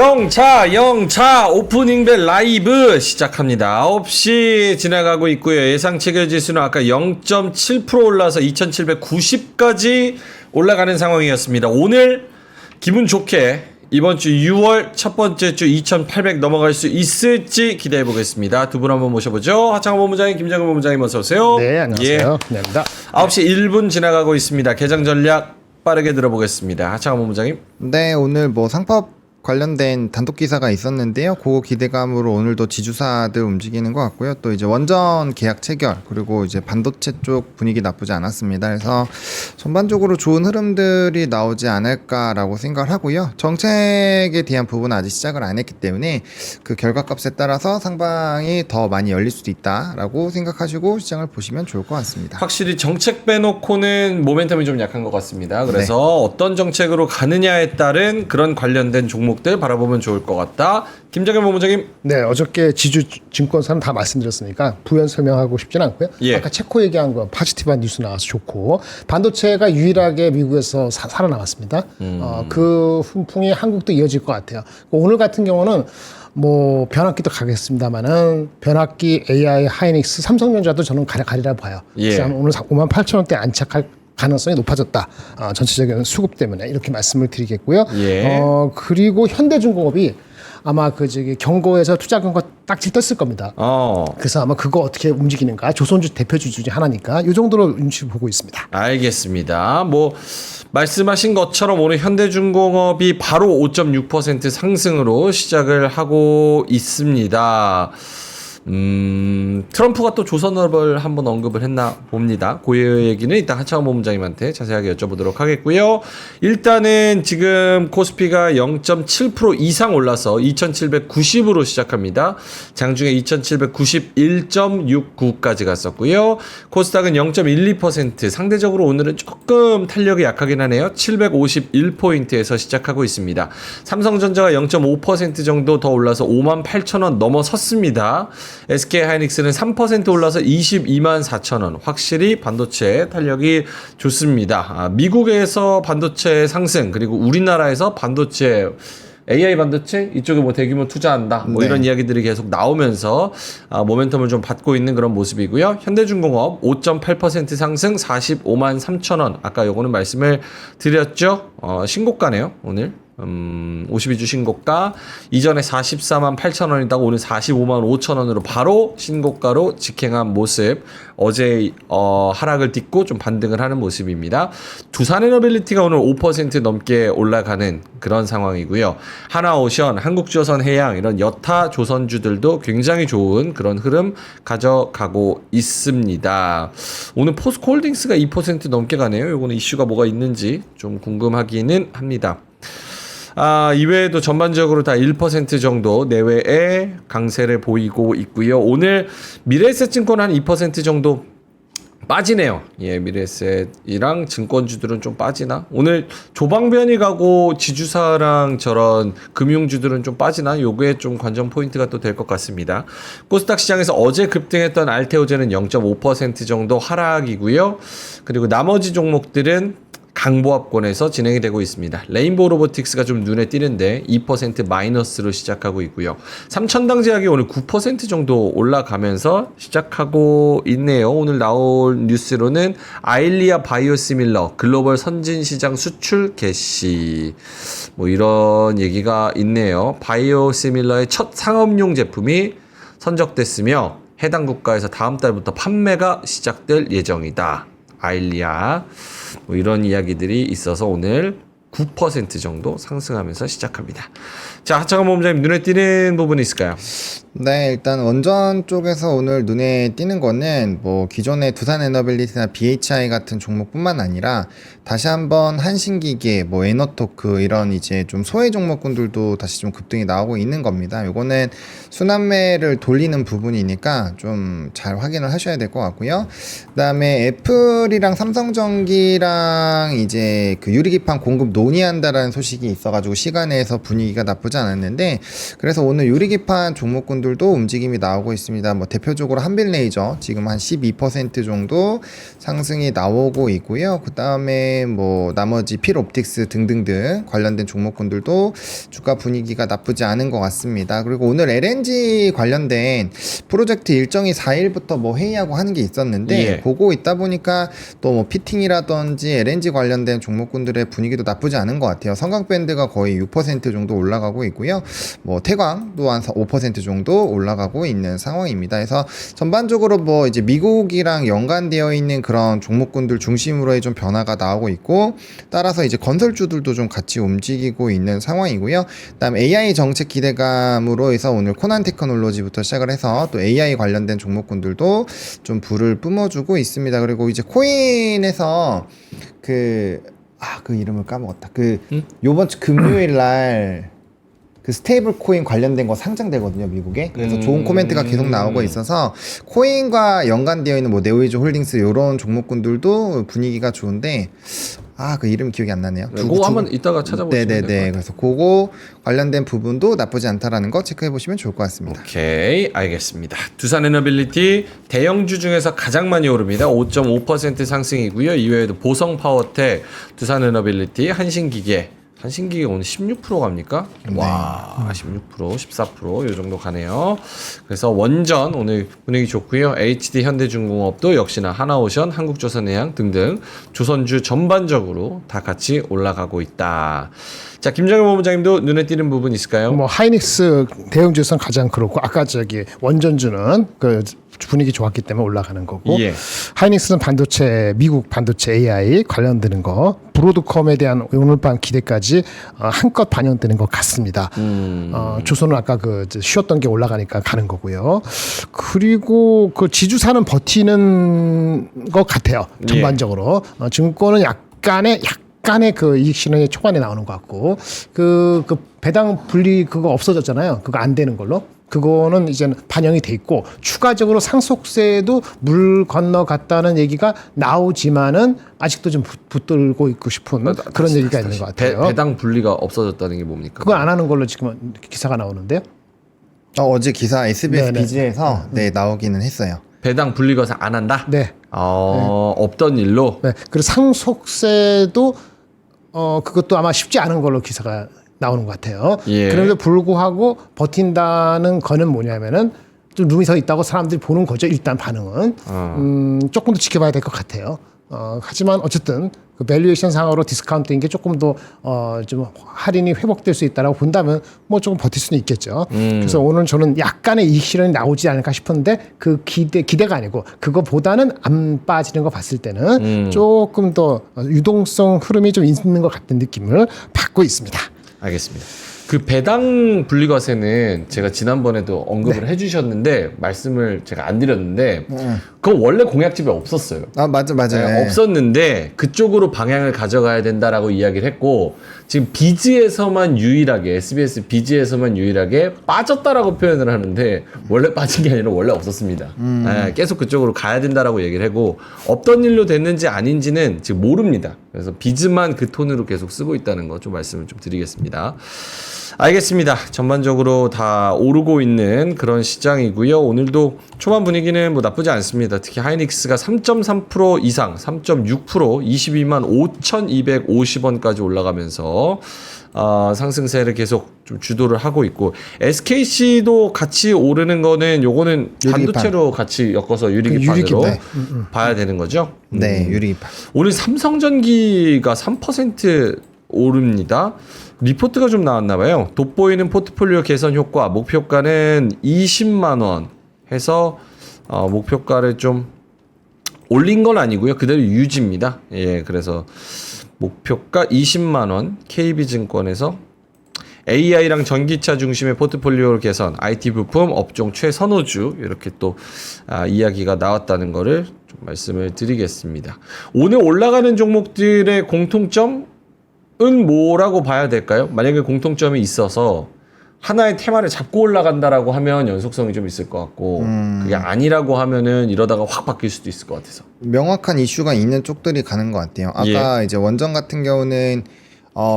영차 오프닝벨 라이브 시작합니다. 9시 지나가고 있고요. 예상 체결 지수는 아까 0.7% 올라서 2790까지 올라가는 상황이었습니다. 오늘 기분 좋게 이번 주 6월 첫 번째 주 2800 넘어갈 수 있을지 기대해 보겠습니다. 두 분 한번 모셔보죠. 하창호 본부장님, 김정은 본부장님 어서 오세요. 네, 안녕하세요. 김현입니다. 9시 1분 지나가고 있습니다. 개장 전략 빠르게 들어보겠습니다. 하창호 본부장님. 네, 오늘 뭐 상법 관련된 단독 기사가 있었는데요. 그 기대감으로 오늘도 지주사들 움직이는 것 같고요. 또 이제 원전 계약 체결 그리고 이제 반도체 쪽 분위기 나쁘지 않았습니다. 그래서 전반적으로 좋은 흐름들이 나오지 않을까라고 생각을 하고요. 정책에 대한 부분은 아직 시작을 안 했기 때문에 그 결과값에 따라서 상방이 더 많이 열릴 수도 있다라고 생각하시고 시장을 보시면 좋을 것 같습니다. 확실히 정책 빼놓고는 모멘텀이 좀 약한 것 같습니다. 그래서 네. 어떤 정책으로 가느냐에 따른 그런 관련된 종목들 바라보면 좋을 것 같다. 김정현 본부장님. 네, 어저께 지주 증권사는 다 말씀드렸으니까 부연 설명하고 싶진 않고요. 예. 아까 체코 얘기한 거 파지티브한 뉴스 나와서 좋고 반도체가 유일하게 미국에서 살아남았습니다. 그 훈풍이 한국도 이어질 것 같아요. 오늘 같은 경우는 뭐 변압기도 가겠습니다만은 변압기 AI 하이닉스 삼성전자도 저는 가리라 봐요. 예. 그래서 오늘 58,000원대 안착할 가능성이 높아졌다. 전체적인 수급 때문에 이렇게 말씀을 드리겠고요. 예. 그리고 현대중공업이 아마 그 저기 경고에서 투자 경고 딱지 떴을 겁니다. 그래서 아마 그거 어떻게 움직이는가 조선주 대표주 중에 하나니까 이 정도로 눈치 보고 있습니다. 알겠습니다. 뭐 말씀하신 것처럼 오늘 현대중공업이 바로 5.6% 상승으로 시작을 하고 있습니다. 트럼프가 또 조선업을 한번 언급을 했나 봅니다. 그 얘기는 일단 하창호 본부장님한테 자세하게 여쭤보도록 하겠고요. 일단은 지금 코스피가 0.7% 이상 올라서 2790으로 시작합니다. 장중에 2791.69까지 갔었고요. 코스닥은 0.12% 상대적으로 오늘은 조금 탄력이 약하긴 하네요. 751포인트에서 시작하고 있습니다. 삼성전자가 0.5% 정도 더 올라서 58,000원 넘어섰습니다. SK하이닉스는 3% 올라서 224,000원. 확실히 반도체 탄력이 좋습니다. 미국에서 반도체 상승 그리고 우리나라에서 반도체 AI 반도체 이쪽에 뭐 대규모 투자한다 뭐 네. 이런 이야기들이 계속 나오면서 모멘텀을 좀 받고 있는 그런 모습이고요. 현대중공업 5.8% 상승 45만 3천원. 아까 요거는 말씀을 드렸죠. 신고가네요 오늘. 52주 신고가 이전에 44만 8천원이다가 오늘 45만 5천원으로 바로 신고가로 직행한 모습. 어제 하락을 딛고 좀 반등을 하는 모습입니다. 두산에너빌리티가 오늘 5% 넘게 올라가는 그런 상황이고요. 하나오션, 한국조선해양 이런 여타 조선주들도 굉장히 좋은 그런 흐름 가져가고 있습니다. 오늘 포스코홀딩스가 2% 넘게 가네요. 요거는 이슈가 뭐가 있는지 좀 궁금하기는 합니다. 이외에도 전반적으로 다 1% 정도 내외의 강세를 보이고 있고요. 오늘 미래에셋증권 한 2% 정도 빠지네요. 예, 미래에셋이랑 증권주들은 좀 빠지나? 오늘 조방변이 가고 지주사랑 저런 금융주들은 좀 빠지나? 요게 좀 관전 포인트가 또 될 것 같습니다. 코스닥 시장에서 어제 급등했던 알테오제는 0.5% 정도 하락이고요. 그리고 나머지 종목들은 강보합권에서 진행이 되고 있습니다. 레인보우 로보틱스가 좀 눈에 띄는데 2% 마이너스로 시작하고 있고요. 삼천당 제약이 오늘 9% 정도 올라가면서 시작하고 있네요. 오늘 나올 뉴스로는 아일리아 바이오시밀러 글로벌 선진시장 수출 개시 뭐 이런 얘기가 있네요. 바이오시밀러의 첫 상업용 제품이 선적됐으며 해당 국가에서 다음 달부터 판매가 시작될 예정이다. 아일리아 뭐 이런 이야기들이 있어서 오늘 9% 정도 상승하면서 시작합니다. 자, 하창호 본부장님 눈에 띄는 부분이 있을까요? 네, 일단 원전 쪽에서 오늘 눈에 띄는 거는 뭐 기존의 두산에너빌리티나 BHI 같은 종목뿐만 아니라 다시 한번 한신기계, 뭐 에너토크 이런 이제 좀 소외 종목군들도 다시 좀 급등이 나오고 있는 겁니다. 요거는 순환매를 돌리는 부분이니까 좀 잘 확인을 하셔야 될 것 같고요. 그다음에 애플이랑 삼성전기랑 이제 그 유리기판 공급 논의한다라는 소식이 있어가지고 시간에서 분위기가 나쁘지 않았는데 그래서 오늘 유리기판 종목군들도 움직임이 나오고 있습니다. 뭐 대표적으로 한빌레이저 지금 한 12% 정도 상승이 나오고 있고요. 그 다음에 뭐 나머지 필옵틱스 등등등 관련된 종목군들도 주가 분위기가 나쁘지 않은 것 같습니다. 그리고 오늘 LNG 관련된 프로젝트 일정이 4일부터 뭐 회의하고 하는 게 있었는데 예. 보고 있다 보니까 또 뭐 피팅이라든지 LNG 관련된 종목군들의 분위기도 나쁘지 않은 것 같아요. 성강밴드가 거의 6% 정도 올라가고 있고요. 뭐 태광 또한 5% 정도 올라가고 있는 상황입니다. 그래서 전반적으로 뭐 이제 미국이랑 연관되어 있는 그런 종목군들 중심으로의 좀 변화가 나오고 있고 따라서 이제 건설주들도 좀 같이 움직이고 있는 상황이고요. 그다음 AI 정책 기대감으로 해서 오늘 코난 테크놀로지부터 시작을 해서 또 AI 관련된 종목군들도 좀 불을 뿜어주고 있습니다. 그리고 이제 코인에서 그 이름을 까먹었다. 요번 주 금요일 날 그 스테이블 코인 관련된 거 상장되거든요, 미국에. 그래서 좋은 코멘트가 계속 나오고 있어서 코인과 연관되어 있는 뭐 네오이즈 홀딩스 이런 종목군들도 분위기가 좋은데 그 이름 기억이 안 나네요. 그거 한번 이따가 찾아보시면 될 것 네네네. 같아요. 그래서 그거 관련된 부분도 나쁘지 않다라는 거 체크해 보시면 좋을 것 같습니다. 오케이, 알겠습니다. 두산에너빌리티 대형주 중에서 가장 많이 오릅니다. 5.5% 상승이고요. 이외에도 보성파워텍, 두산에너빌리티, 한신기계 오늘 16% 갑니까? 와, 16%, 14%, 요 정도 가네요. 그래서 원전 오늘 분위기 좋고요. HD 현대중공업도 역시나 하나오션, 한국조선해양 등등 조선주 전반적으로 다 같이 올라가고 있다. 자, 김정일 본부장님도 눈에 띄는 부분 있을까요? 뭐 하이닉스 대형주에서는 가장 그렇고 아까 저기 원전주는 그 분위기 좋았기 때문에 올라가는 거고 예. 하이닉스는 반도체 미국 반도체 AI 관련되는 거 브로드컴에 대한 오늘 밤 기대까지 한껏 반영되는 것 같습니다. 조선은 아까 그 쉬었던 게 올라가니까 가는 거고요. 그리고 그 지주사는 버티는 것 같아요. 전반적으로 증권은 약간의 그 이익 실현이 초반에 나오는 것 같고 그 배당 분리 그거 없어졌잖아요. 그거 안 되는 걸로. 그거는 이제 반영이 돼 있고 추가적으로 상속세도 물 건너갔다는 얘기가 나오지만은 아직도 좀 붙들고 있고 싶은 그런 얘기가 있는 것 같아요. 배당 분리가 없어졌다는 게 뭡니까? 그거 안 하는 걸로 지금 기사가 나오는데요. 어제 기사 SBS 네네. 비즈에서 나오기는 했어요. 배당 분리거사 안 한다? 네. 없던 일로? 네. 그리고 상속세도 그것도 아마 쉽지 않은 걸로 기사가 나오는 것 같아요. 예. 그럼에도 불구하고 버틴다는 거는 뭐냐면은 좀 룸이 서 있다고 사람들이 보는 거죠. 일단 반응은 조금 더 지켜봐야 될 것 같아요. 하지만 어쨌든 그 밸류에이션 상으로 디스카운트인 게 조금 더 좀 할인이 회복될 수 있다라고 본다면 뭐 조금 버틸 수는 있겠죠. 그래서 오늘 저는 약간의 이익 실현이 나오지 않을까 싶었는데 그 기대가 아니고 그거보다는 안 빠지는 거 봤을 때는 조금 더 유동성 흐름이 좀 있는 것 같은 느낌을 받고 있습니다. 알겠습니다. 그 배당 분리과세는 제가 지난번에도 언급을 해주셨는데 말씀을 제가 안 드렸는데 그건 원래 공약집에 없었어요. 맞아요. 네, 없었는데 그쪽으로 방향을 가져가야 된다라고 이야기를 했고 지금 비즈에서만 유일하게 SBS 비즈에서만 유일하게 빠졌다라고 표현을 하는데 원래 빠진 게 아니라 원래 없었습니다. 네, 계속 그쪽으로 가야 된다라고 얘기를 하고 없던 일로 됐는지 아닌지는 지금 모릅니다. 그래서 비즈만 그 톤으로 계속 쓰고 있다는 거 좀 말씀을 좀 드리겠습니다. 알겠습니다. 전반적으로 다 오르고 있는 그런 시장이고요. 오늘도 초반 분위기는 뭐 나쁘지 않습니다. 특히 하이닉스가 3.3% 이상, 3.6% 22만 5,250원까지 올라가면서 상승세를 계속 좀 주도를 하고 있고 SKC도 같이 오르는 거는 요거는 반도체로 같이 엮어서 유리기판으로 봐야 되는 거죠. 네, 유리기판. 오늘 삼성전기가 3% 오릅니다. 리포트가 좀 나왔나 봐요. 돋보이는 포트폴리오 개선 효과, 목표가는 20만 원 해서 목표가를 좀 올린 건 아니고요. 그대로 유지입니다. 예, 그래서 목표가 20만 원 KB증권에서 AI랑 전기차 중심의 포트폴리오 개선, IT 부품 업종 최선호주 이렇게 또 이야기가 나왔다는 거를 좀 말씀을 드리겠습니다. 오늘 올라가는 종목들의 공통점 은 뭐라고 봐야 될까요? 만약에 공통점이 있어서 하나의 테마를 잡고 올라간다라고 하면 연속성이 좀 있을 것 같고 그게 아니라고 하면은 이러다가 확 바뀔 수도 있을 것 같아서 명확한 이슈가 있는 쪽들이 가는 것 같아요. 아까 이제 원전 같은 경우는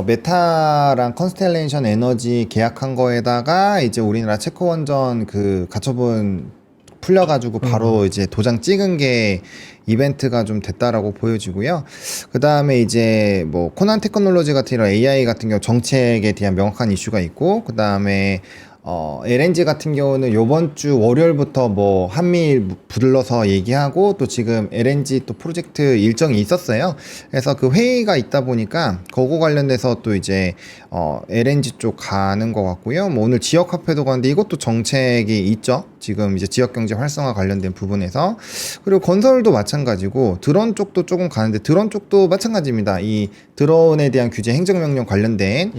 메타랑 컨스텔레이션 에너지 계약한 거에다가 이제 우리나라 체코 원전 그 가처분 풀려가지고 바로 이제 도장 찍은 게 이벤트가 좀 됐다라고 보여지고요. 그 다음에 이제 뭐 코난 테크놀로지 같은 이런 AI 같은 경우 정책에 대한 명확한 이슈가 있고, 그 다음에 LNG 같은 경우는 요번 주 월요일부터 뭐 한미일 불러서 얘기하고 또 지금 LNG 또 프로젝트 일정이 있었어요. 그래서 그 회의가 있다 보니까 그거 관련돼서 또 이제 LNG 쪽 가는 것 같고요. 뭐 오늘 지역 화폐도 가는데 이것도 정책이 있죠. 지금 이제 지역 경제 활성화 관련된 부분에서. 그리고 건설도 마찬가지고 드론 쪽도 조금 가는데 드론 쪽도 마찬가지입니다. 이 드론에 대한 규제 행정명령 관련된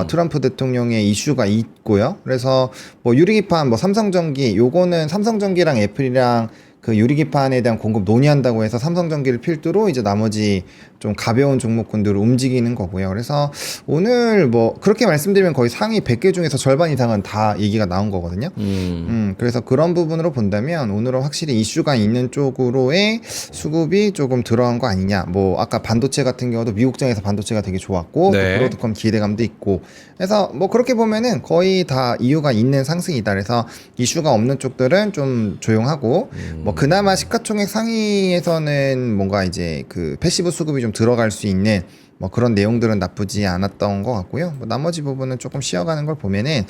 트럼프 대통령의 이슈가 있고요. 그래서 뭐 유리기판 뭐 삼성전기 요거는 삼성전기랑 애플이랑 그 유리기판에 대한 공급 논의한다고 해서 삼성전기를 필두로 이제 나머지 좀 가벼운 종목군들을 움직이는 거고요. 그래서 오늘 뭐 그렇게 말씀드리면 거의 상위 100개 중에서 절반 이상은 다 얘기가 나온 거거든요. 그래서 그런 부분으로 본다면 오늘은 확실히 이슈가 있는 쪽으로의 수급이 조금 들어간 거 아니냐. 뭐 아까 반도체 같은 경우도 미국장에서 반도체가 되게 좋았고 네. 또 브로드컴 기대감도 있고, 그래서 뭐 그렇게 보면은 거의 다 이유가 있는 상승이다. 그래서 이슈가 없는 쪽들은 좀 조용하고 뭐 그나마 시가총액 상위에서는 뭔가 이제 그 패시브 수급이 좀 들어갈 수 있는 뭐 그런 내용들은 나쁘지 않았던 것 같고요. 뭐 나머지 부분은 조금 쉬어가는 걸 보면은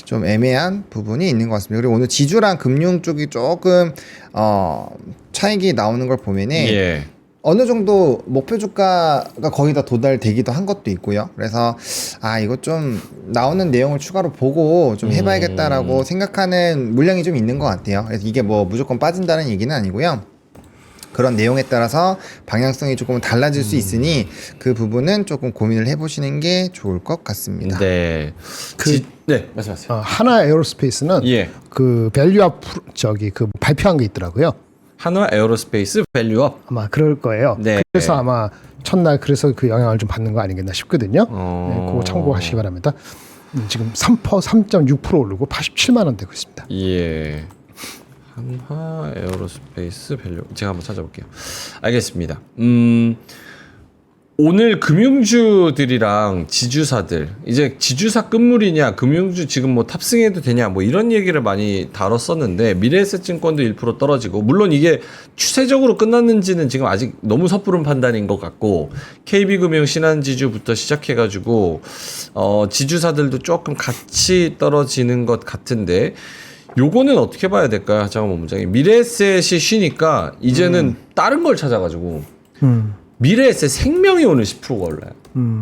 좀 애매한 부분이 있는 것 같습니다. 그리고 오늘 지주랑 금융 쪽이 조금 차익이 나오는 걸 보면은 예. 어느 정도 목표 주가가 거의 다 도달되기도 한 것도 있고요. 그래서 이거 좀 나오는 내용을 추가로 보고 좀 해봐야겠다라고 생각하는 물량이 좀 있는 것 같아요. 그래서 이게 뭐 무조건 빠진다는 얘기는 아니고요. 그런 내용에 따라서 방향성이 조금 달라질 수 있으니 그 부분은 조금 고민을 해보시는 게 좋을 것 같습니다. 네. 네, 말씀하세요. 하나 에어로스페이스는 예. 그 밸류업 그 발표한 게 있더라고요. 한화 에어로스페이스 밸류업. 아마 그럴 거예요. 네. 그래서 아마 첫날 그래서 그 영향을 좀 받는 거 아니겠나 싶거든요. 네, 그거 참고하시기 바랍니다. 지금 3.6% 오르고 87만 원 되고 있습니다. 예. 한화 에어로스페이스 밸류. 제가 한번 찾아볼게요. 알겠습니다. 오늘 금융주들이랑 지주사들, 이제 지주사 끝물이냐 금융주 지금 뭐 탑승해도 되냐 뭐 이런 얘기를 많이 다뤘었는데, 미래에셋증권도 1% 떨어지고, 물론 이게 추세적으로 끝났는지는 지금 아직 너무 섣부른 판단인 것 같고, KB금융 신한지주부터 시작해가지고 지주사들도 조금 같이 떨어지는 것 같은데, 요거는 어떻게 봐야 될까요? 장원 본부장님. 미래에셋이 쉬니까 이제는 다른 걸 찾아가지고 미래에셋 생명이 오늘 10%가 올라요.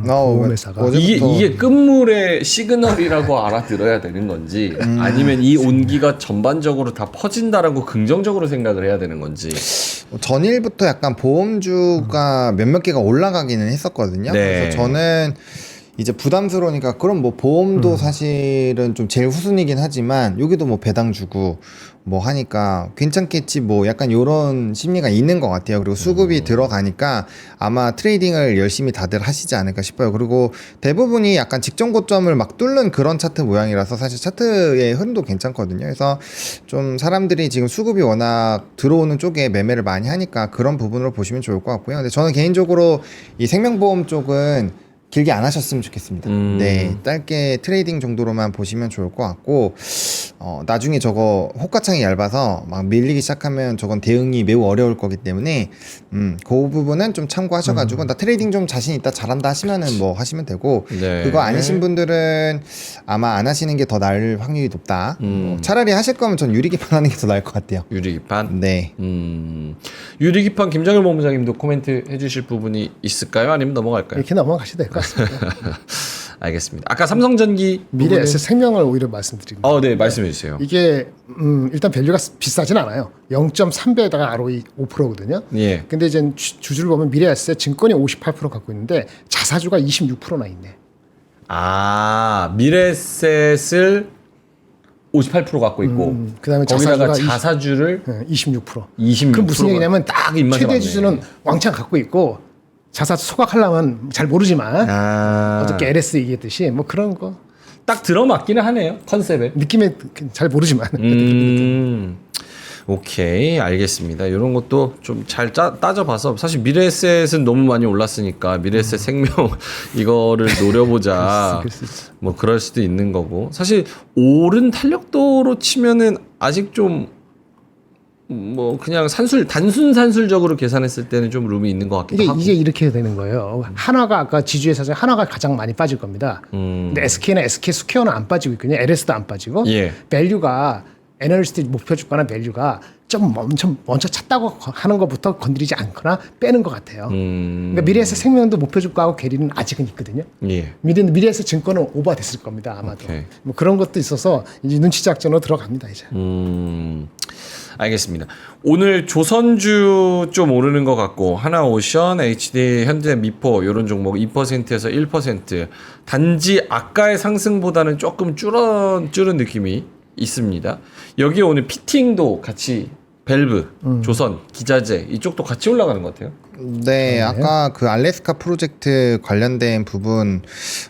보험회사가 이게 끝물의 시그널이라고 알아들어야 되는 건지, 아니면 이 온기가 전반적으로 다 퍼진다라고 긍정적으로 생각을 해야 되는 건지. 전일부터 약간 보험주가 몇몇 개가 올라가기는 했었거든요. 네. 그래서 저는 이제 부담스러우니까 그럼 뭐 보험도 사실은 좀 제일 후순위긴 하지만 여기도 뭐 배당 주고 뭐 하니까 괜찮겠지 뭐 약간 요런 심리가 있는 것 같아요. 그리고 수급이 들어가니까 아마 트레이딩을 열심히 다들 하시지 않을까 싶어요. 그리고 대부분이 약간 직전 고점을 막 뚫는 그런 차트 모양이라서 사실 차트의 흐름도 괜찮거든요. 그래서 좀 사람들이 지금 수급이 워낙 들어오는 쪽에 매매를 많이 하니까 그런 부분으로 보시면 좋을 것 같고요. 근데 저는 개인적으로 이 생명보험 쪽은 길게 안 하셨으면 좋겠습니다. 네, 짧게 트레이딩 정도로만 보시면 좋을 것 같고, 나중에 저거 호가창이 얇아서 막 밀리기 시작하면 저건 대응이 매우 어려울 거기 때문에 그 부분은 좀 참고하셔가지고 나 트레이딩 좀 자신 있다 잘한다 하시면은 뭐 하시면 되고, 네. 그거 아니신 분들은 아마 안 하시는 게 더 나을 확률이 높다. 차라리 하실 거면 전 유리기판 하는 게 더 나을 것 같아요. 유리기판. 네. 유리기판 김장일 본부장님도 코멘트 해주실 부분이 있을까요? 아니면 넘어갈까요? 이렇게 넘어가셔도 될 것 같습니다. 알겠습니다. 아까 삼성전기 미래에셋 생명을 오히려 말씀드립니다. 네, 말씀해 주세요. 이게 일단 밸류가 비싸진 않아요. 0.3배에다가 ROE 5%거든요. 예. 근데 이제 주주를 보면 미래에셋 증권이 58% 갖고 있는데 자사주가 26%나 있네. 미래에셋을 58% 갖고 있고, 그다음에 거기다가 자사주가 자사주를 26%. 26%. 그 무슨 얘기냐면 딱 입맛에 최대 맞네. 주주는 왕창 갖고 있고 자사주 소각하려면 잘 모르지만 어저께 LS 얘기했듯이 뭐 그런 거 딱 들어맞기는 하네요, 컨셉에. 느낌에 잘 모르지만 오케이, 알겠습니다. 이런 것도 좀 잘 따져봐서 사실 미래에셋은 너무 많이 올랐으니까 미래에셋 생명 이거를 노려보자. 그럴 수 있지. 뭐 그럴 수도 있는 거고 사실 오른 탄력도로 치면은 아직 좀 뭐 그냥 단순 산술적으로 계산했을 때는 좀 룸이 있는 것 같기도 하고. 이게 이렇게 되는 거예요. 하나가 아까 지주회사에서 하나가 가장 많이 빠질 겁니다. 근데 SK는 SK 스퀘어는 안 빠지고 있거든요. LS도 안 빠지고. 예. 밸류가 애널리스트 목표 주가나 밸류가 좀 먼저 찼다고 하는 것부터 건드리지 않거나 빼는 것 같아요. 그러니까 미래에셋 생명도 목표 주가하고 괴리는 아직은 있거든요. 예. 미래에셋 증권은 오버됐을 겁니다. 아마도. 오케이. 뭐 그런 것도 있어서 이제 눈치 작전으로 들어갑니다. 이제. 알겠습니다. 오늘 조선주 좀 오르는 것 같고 하나오션, HD, 현대 미포 이런 종목 2%에서 1% 단지 아까의 상승보다는 조금 줄은 느낌이 있습니다. 여기에 오늘 피팅도 같이 밸브, 조선, 기자재 이쪽도 같이 올라가는 것 같아요. 네, 아까 그 알래스카 프로젝트 관련된 부분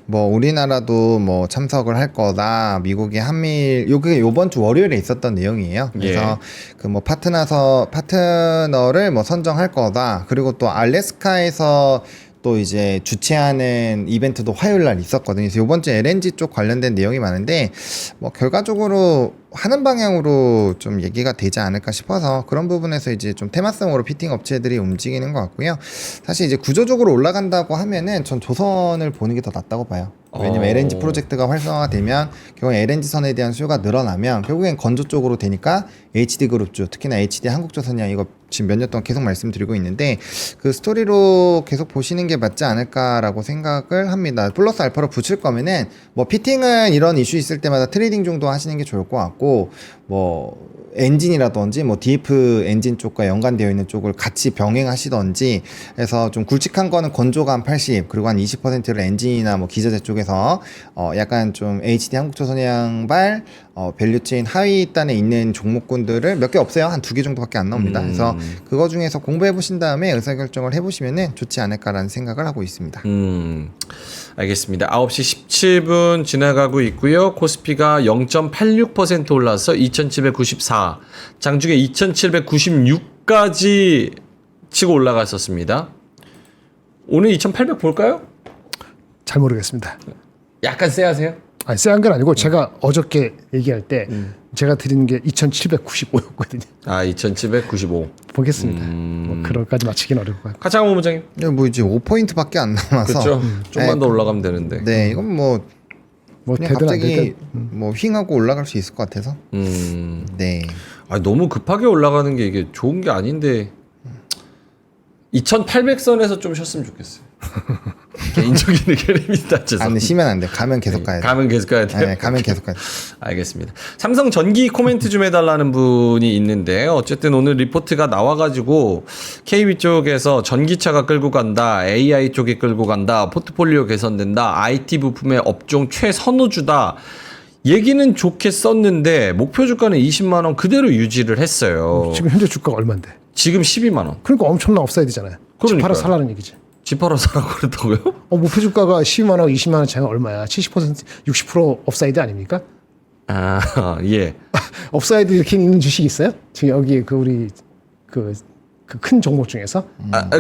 뭐 우리나라도 뭐 참석을 할 거다. 미국이 한미일 요게 요번 주 월요일에 있었던 내용이에요. 그래서 그 뭐 파트너를 뭐 선정할 거다. 그리고 또 알래스카에서 또 이제 주최하는 이벤트도 화요일 날 있었거든요. 그래서 이번 주 LNG 쪽 관련된 내용이 많은데 뭐 결과적으로 하는 방향으로 좀 얘기가 되지 않을까 싶어서 그런 부분에서 이제 좀 테마성으로 피팅 업체들이 움직이는 것 같고요. 사실 이제 구조적으로 올라간다고 하면은 전 조선을 보는 게 더 낫다고 봐요. 왜냐면 LNG 프로젝트가 활성화되면 결국 LNG 선에 대한 수요가 늘어나면 결국엔 건조 쪽으로 되니까 HD 그룹주 특히나 HD 한국조선이야 이거 지금 몇 년 동안 계속 말씀드리고 있는데 그 스토리로 계속 보시는 게 맞지 않을까라고 생각을 합니다. 플러스 알파로 붙일 거면은 뭐 피팅은 이런 이슈 있을 때마다 트레이딩 정도 하시는 게 좋을 것 같고 뭐 엔진이라든지 뭐 DF 엔진 쪽과 연관되어 있는 쪽을 같이 병행하시던지 해서 좀 굵직한 거는 건조가 한 80 그리고 한 20%를 엔진이나 뭐 기자재 쪽에서 약간 좀 HD 한국조선해양발 밸류체인 하위 단에 있는 종목군들을 몇 개 없어요. 한 2개 정도밖에 안 나옵니다. 그래서 그거 중에서 공부해 보신 다음에 의사결정을 해보시면은 좋지 않을까라는 생각을 하고 있습니다. 알겠습니다. 9시 17분 지나가고 있고요. 코스피가 0.86% 올라서 2794. 장중에 2796까지 치고 올라갔었습니다. 오늘 2800 볼까요? 잘 모르겠습니다. 약간 쎄하세요? 아니, 쎄한 건 아니고 제가 어저께 얘기할 때 제가 드리는 게 2795였거든요. 아, 2795. 보겠습니다. 뭐 그럴까지 맞히긴 어려울 것 같고. 가창호 본부장님. 뭐 이제 5포인트밖에 안 남아서 그렇죠. 좀만 더 올라가면 되는데. 네, 이건 뭐 그냥 되든 안 갑자기 되든. 뭐 휘하고 올라갈 수 있을 것 같아서. 네. 아, 너무 급하게 올라가는 게 이게 좋은 게 아닌데 2800선에서 좀 쉬었으면 좋겠어요. 개인적인 의견입니다. 안 죄송합니다. 쉬면 안 돼. 가면 계속 가야 돼. 가면 계속 가야 돼요? 네, 가면 계속 가야 돼. 알겠습니다. 삼성 전기 코멘트 좀 해달라는 분이 있는데 어쨌든 오늘 리포트가 나와가지고 KB 쪽에서 전기차가 끌고 간다, AI 쪽이 끌고 간다, 포트폴리오 개선된다, IT 부품의 업종 최선호주다. 얘기는 좋게 썼는데 목표 주가는 20만 원 그대로 유지를 했어요. 지금 현재 주가가 얼마인데? 지금 12만 원. 그러니까 엄청난 업사이드잖아요. 집 그러니까요. 팔아 살라는 얘기지. 집 팔아 사라고 그랬다고요? 목표 주가가 12만 원, 20만 원 차이가 얼마야? 70%, 60% 업사이드 아닙니까? 아, 예. 업사이드 이렇게 있는 주식 있어요? 지금 여기 그 우리 그 큰 종목 중에서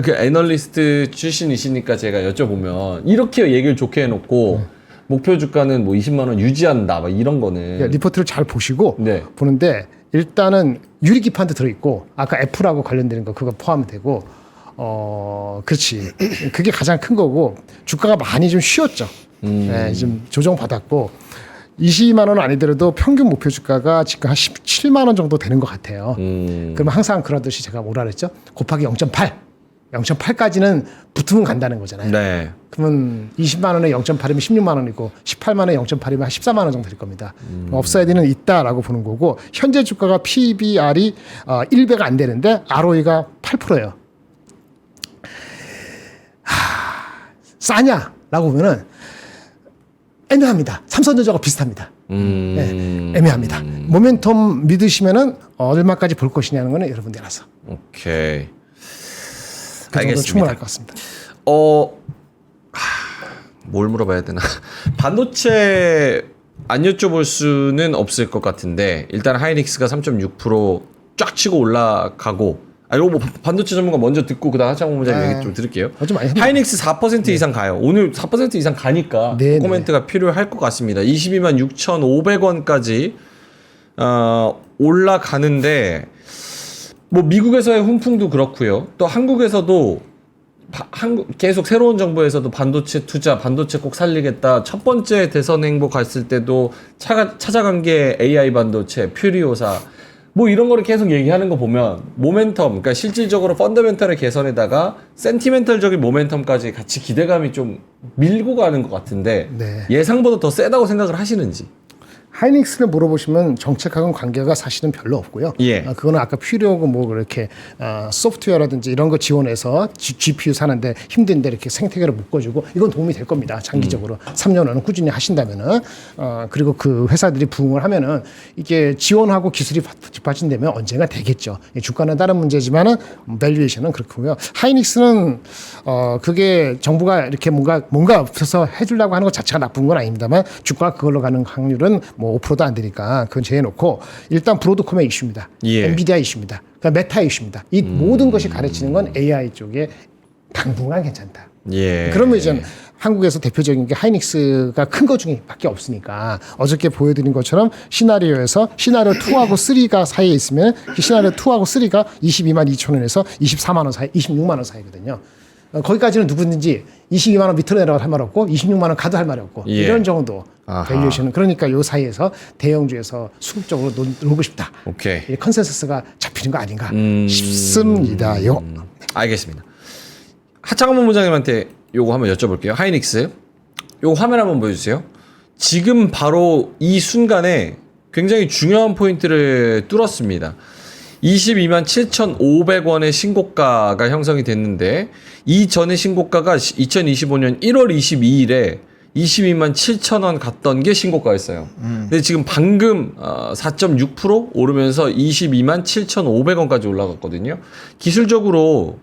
그 애널리스트 출신이시니까 제가 여쭤보면 이렇게 얘기를 좋게 해놓고 목표 주가는 뭐 20만 원 유지한다, 막 이런 거는. 리포트를 잘 보시고 네. 보는데 일단은 유리기판도 들어있고 아까 애플하고 관련되는 거 그거 포함되고 그렇지. 그게 가장 큰 거고 주가가 많이 좀 쉬었죠. 네, 좀 조정 받았고 22만 원 아니더라도 평균 목표 주가가 지금 한 17만 원 정도 되는 것 같아요. 그러면 항상 그러듯이 제가 뭐라 그랬죠? 곱하기 0.8. 0.8까지는 붙으면 간다는 거잖아요. 네. 그러면 20만 원에 0.8이면 16만 원이고 18만 원에 0.8이면 한 14만 원 정도 될 겁니다. 업사이드는 있다라고 보는 거고 현재 주가가 PBR이 1배가 안 되는데 ROE가 8%예요. 싸냐라고 보면은 애매합니다. 삼성전자가 비슷합니다. 네, 애매합니다. 모멘텀 믿으시면은 얼마까지 볼 것이냐는 거는 여러분들 알아서. 오케이. 그 정도 알겠습니다. 충분할 것 같습니다. 뭘 물어봐야 되나? 반도체 안 여쭤볼 수는 없을 것 같은데 일단 하이닉스가 3.6% 쫙 치고 올라가고 이거 뭐 반도체 전문가 먼저 듣고 그다음 하창호 본부장님 얘기 좀 들을게요. 좀 많이 했네요. 하이닉스 4% 이상 가요. 오늘 4% 이상 가니까 네, 코멘트가 필요할 것 같습니다. 22만 6,500원까지 올라가는데 뭐 미국에서의 훈풍도 그렇고요. 또 한국에서도 계속 새로운 정부에서도 반도체 투자, 반도체 꼭 살리겠다. 첫 번째 대선 행보 갔을 때도 찾아간 게 AI 반도체, 퓨리오사 뭐 이런 거를 계속 얘기하는 거 보면 모멘텀, 그러니까 실질적으로 펀더멘털의 개선에다가 센티멘털적인 모멘텀까지 같이 기대감이 좀 밀고 가는 것 같은데 네. 예상보다 더 세다고 생각을 하시는지. 하이닉스를 물어보시면 정책하고는 관계가 사실은 별로 없고요. 예. 그거는 아까 필요하고 뭐 그렇게 소프트웨어라든지 이런 거 지원해서 GPU 사는데 힘든데 이렇게 생태계를 묶어주고 이건 도움이 될 겁니다. 장기적으로 3년은 꾸준히 하신다면은 그리고 그 회사들이 부응을 하면은 이게 지원하고 기술이 뒷받침되면 언젠가 되겠죠. 주가는 다른 문제지만은 밸류에이션은 그렇고요. 하이닉스는 그게 정부가 이렇게 뭔가 없어서 해주려고 하는 것 자체가 나쁜 건 아닙니다만 주가 그걸로 가는 확률은 뭐 5%도 안 되니까 그건 제해놓고 일단 브로드컴의 이슈입니다. 예. 엔비디아 이슈입니다. 그러니까 메타 이슈입니다. 이 모든 것이 가르치는 건 AI 쪽에 당분간 괜찮다. 예. 그러면 이제 한국에서 대표적인 게 하이닉스가 큰 것 중에 밖에 없으니까 어저께 보여드린 것처럼 시나리오에서 시나리오 2하고 3가 사이에 있으면 시나리오 2하고 3가 22만 2천 원에서 24만 원 사이, 26만 원 사이거든요. 거기까지는 누구든지 22만 원 밑으로 내려갈 말 없고 26만 원 가도 할 말이 없고 예. 이런 정도 아하. 밸류에이션은 그러니까 요 사이에서 대형주에서 수급적으로 놀고 싶다. 오케이. 이 컨센서스가 잡히는 거 아닌가 싶습니다요. 알겠습니다. 하창호 본부장님한테 요거 한번 여쭤볼게요. 하이닉스. 요거 화면 한번 보여주세요. 지금 바로 이 순간에 굉장히 중요한 포인트를 뚫었습니다. 22만 7,500원의 신고가가 형성이 됐는데 이전의 신고가가 2025년 1월 22일에 22만 7천원 갔던 게 신고가였어요. 근데 지금 방금 4.6% 오르면서 22만 7,500원까지 올라갔거든요. 기술적으로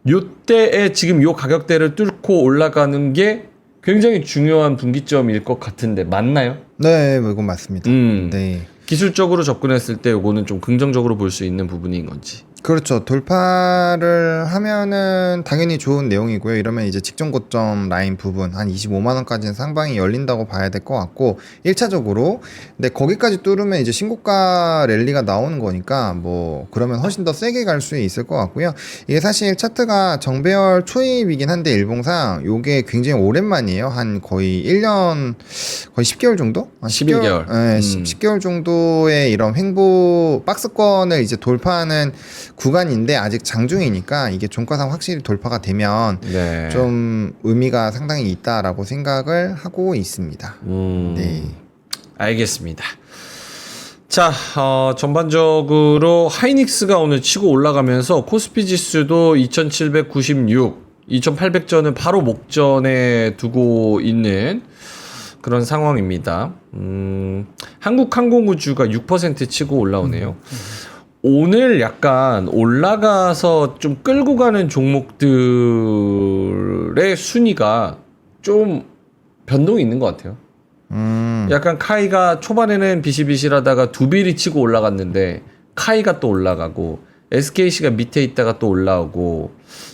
요때에 지금 요 가격대를 뚫고 올라가는 게 굉장히 중요한 분기점일 것 같은데 맞나요? 네, 이건 맞습니다. 네. 기술적으로 접근했을 때 요거는 좀 긍정적으로 볼 수 있는 부분인 건지. 그렇죠. 돌파를 하면은 당연히 좋은 내용이고요. 이러면 이제 직전 고점 라인 부분 한 25만 원까지는 상방이 열린다고 봐야 될 것 같고 1차적으로. 근데 거기까지 뚫으면 이제 신고가 랠리가 나오는 거니까 뭐 그러면 훨씬 더 세게 갈 수 있을 것 같고요. 이게 사실 차트가 정배열 초입이긴 한데 일봉상 요게 굉장히 오랜만이에요. 한 거의 1년 거의 10개월 정도? 한 11개월. 네, 10개월 정도의 이런 횡보 박스권을 이제 돌파하는 구간인데 아직 장중이니까 이게 종가상 확실히 돌파가 되면 네. 좀 의미가 상당히 있다라고 생각을 하고 있습니다. 네. 알겠습니다. 자, 전반적으로 하이닉스가 오늘 치고 올라가면서 코스피 지수도 2796, 2800전을 바로 목전에 두고 있는 그런 상황입니다. 한국항공우주가 6% 치고 올라오네요. 오늘 약간 올라가서 좀 끌고 가는 종목들의 순위가 좀 변동이 있는 것 같아요. 약간 카이가 초반에는 비실비실하다가 두비리 치고 올라갔는데 카이가 또 올라가고 SKC가 밑에 있다가 또 올라오고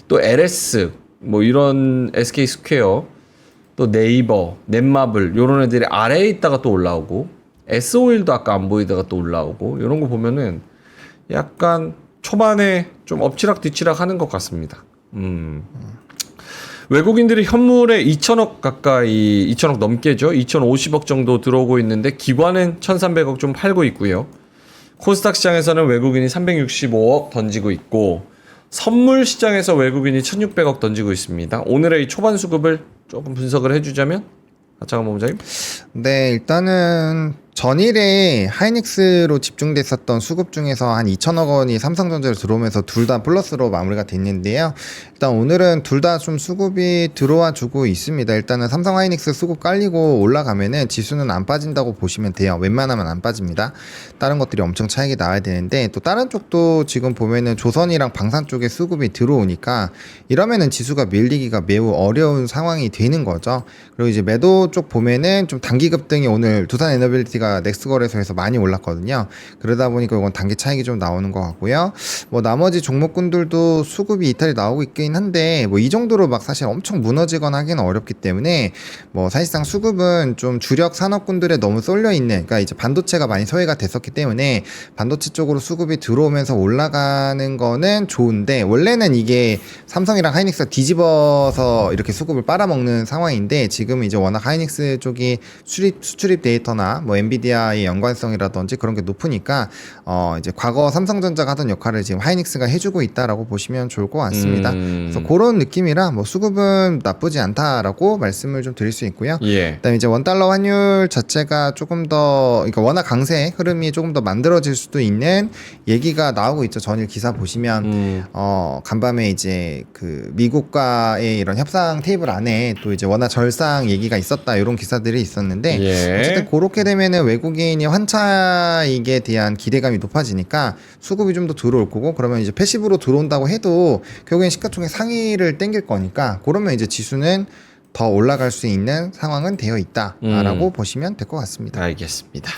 또 LS 뭐 이런 SK 스퀘어 또 네이버, 넷마블 요런 애들이 아래에 있다가 또 올라오고 S-오일도 아까 안 보이다가 또 올라오고 이런 거 보면은 약간 초반에 좀 엎치락 뒤치락 하는 것 같습니다. 외국인들이 현물에 2천억 가까이 2천억 넘게죠. 2,050억 정도 들어오고 있는데 기관은 1,300억 좀 팔고 있고요. 코스닥 시장에서는 외국인이 365억 던지고 있고 선물 시장에서 외국인이 1,600억 던지고 있습니다. 오늘의 이 초반 수급을 조금 분석을 해주자면 하창원 본부장님. 네, 일단은 전일에 하이닉스로 집중됐었던 수급 중에서 한 2천억 원이 삼성전자로 들어오면서 둘 다 플러스로 마무리가 됐는데요. 일단 오늘은 둘 다 좀 수급이 들어와 주고 있습니다. 일단은 삼성 하이닉스 수급 깔리고 올라가면은 지수는 안 빠진다고 보시면 돼요. 웬만하면 안 빠집니다. 다른 것들이 엄청 차익이 나와야 되는데 또 다른 쪽도 지금 보면은 조선이랑 방산 쪽에 수급이 들어오니까 이러면은 지수가 밀리기가 매우 어려운 상황이 되는 거죠. 그리고 이제 매도 쪽 보면은 좀 단기 급등이 오늘 두산에너빌리티가 저희가 넥스 거래소에서 많이 올랐거든요. 그러다 보니까 이건 단기 차익이 좀 나오는 것 같고요. 뭐 나머지 종목군들도 수급이 이탈이 나오고 있긴 한데 뭐 이 정도로 막 사실 엄청 무너지거나 하기는 어렵기 때문에 뭐 사실상 수급은 좀 주력 산업군들에 너무 쏠려 있는, 그러니까 이제 반도체가 많이 소외가 됐었기 때문에 반도체 쪽으로 수급이 들어오면서 올라가는 거는 좋은데, 원래는 이게 삼성이랑 하이닉스가 뒤집어서 이렇게 수급을 빨아먹는 상황인데 지금은 이제 워낙 하이닉스 쪽이 수출입 데이터나 뭐 엔비디아의 연관성이라든지 그런 게 높으니까 이제 과거 삼성전자가 하던 역할을 지금 하이닉스가 해주고 있다라고 보시면 좋을 것 같습니다. 그래서 그런 느낌이라 뭐 수급은 나쁘지 않다라고 말씀을 좀 드릴 수 있고요. 예. 그다음에 이제 원달러 환율 자체가 조금 더, 그러니까 워낙 강세 흐름이 조금 더 만들어질 수도 있는 얘기가 나오고 있죠. 전일 기사 보시면 간밤에 이제 그 미국과의 이런 협상 테이블 안에 또 이제 워낙 절상 얘기가 있었다, 이런 기사들이 있었는데 예. 어쨌든 그렇게 되면은 외국인이 환차익에 대한 기대감이 높아지니까 수급이 좀 더 들어올 거고, 그러면 이제 패시브로 들어온다고 해도 결국엔 시가총액 상위를 땡길 거니까, 그러면 이제 지수는 더 올라갈 수 있는 상황은 되어 있다라고 보시면 될 것 같습니다. 알겠습니다.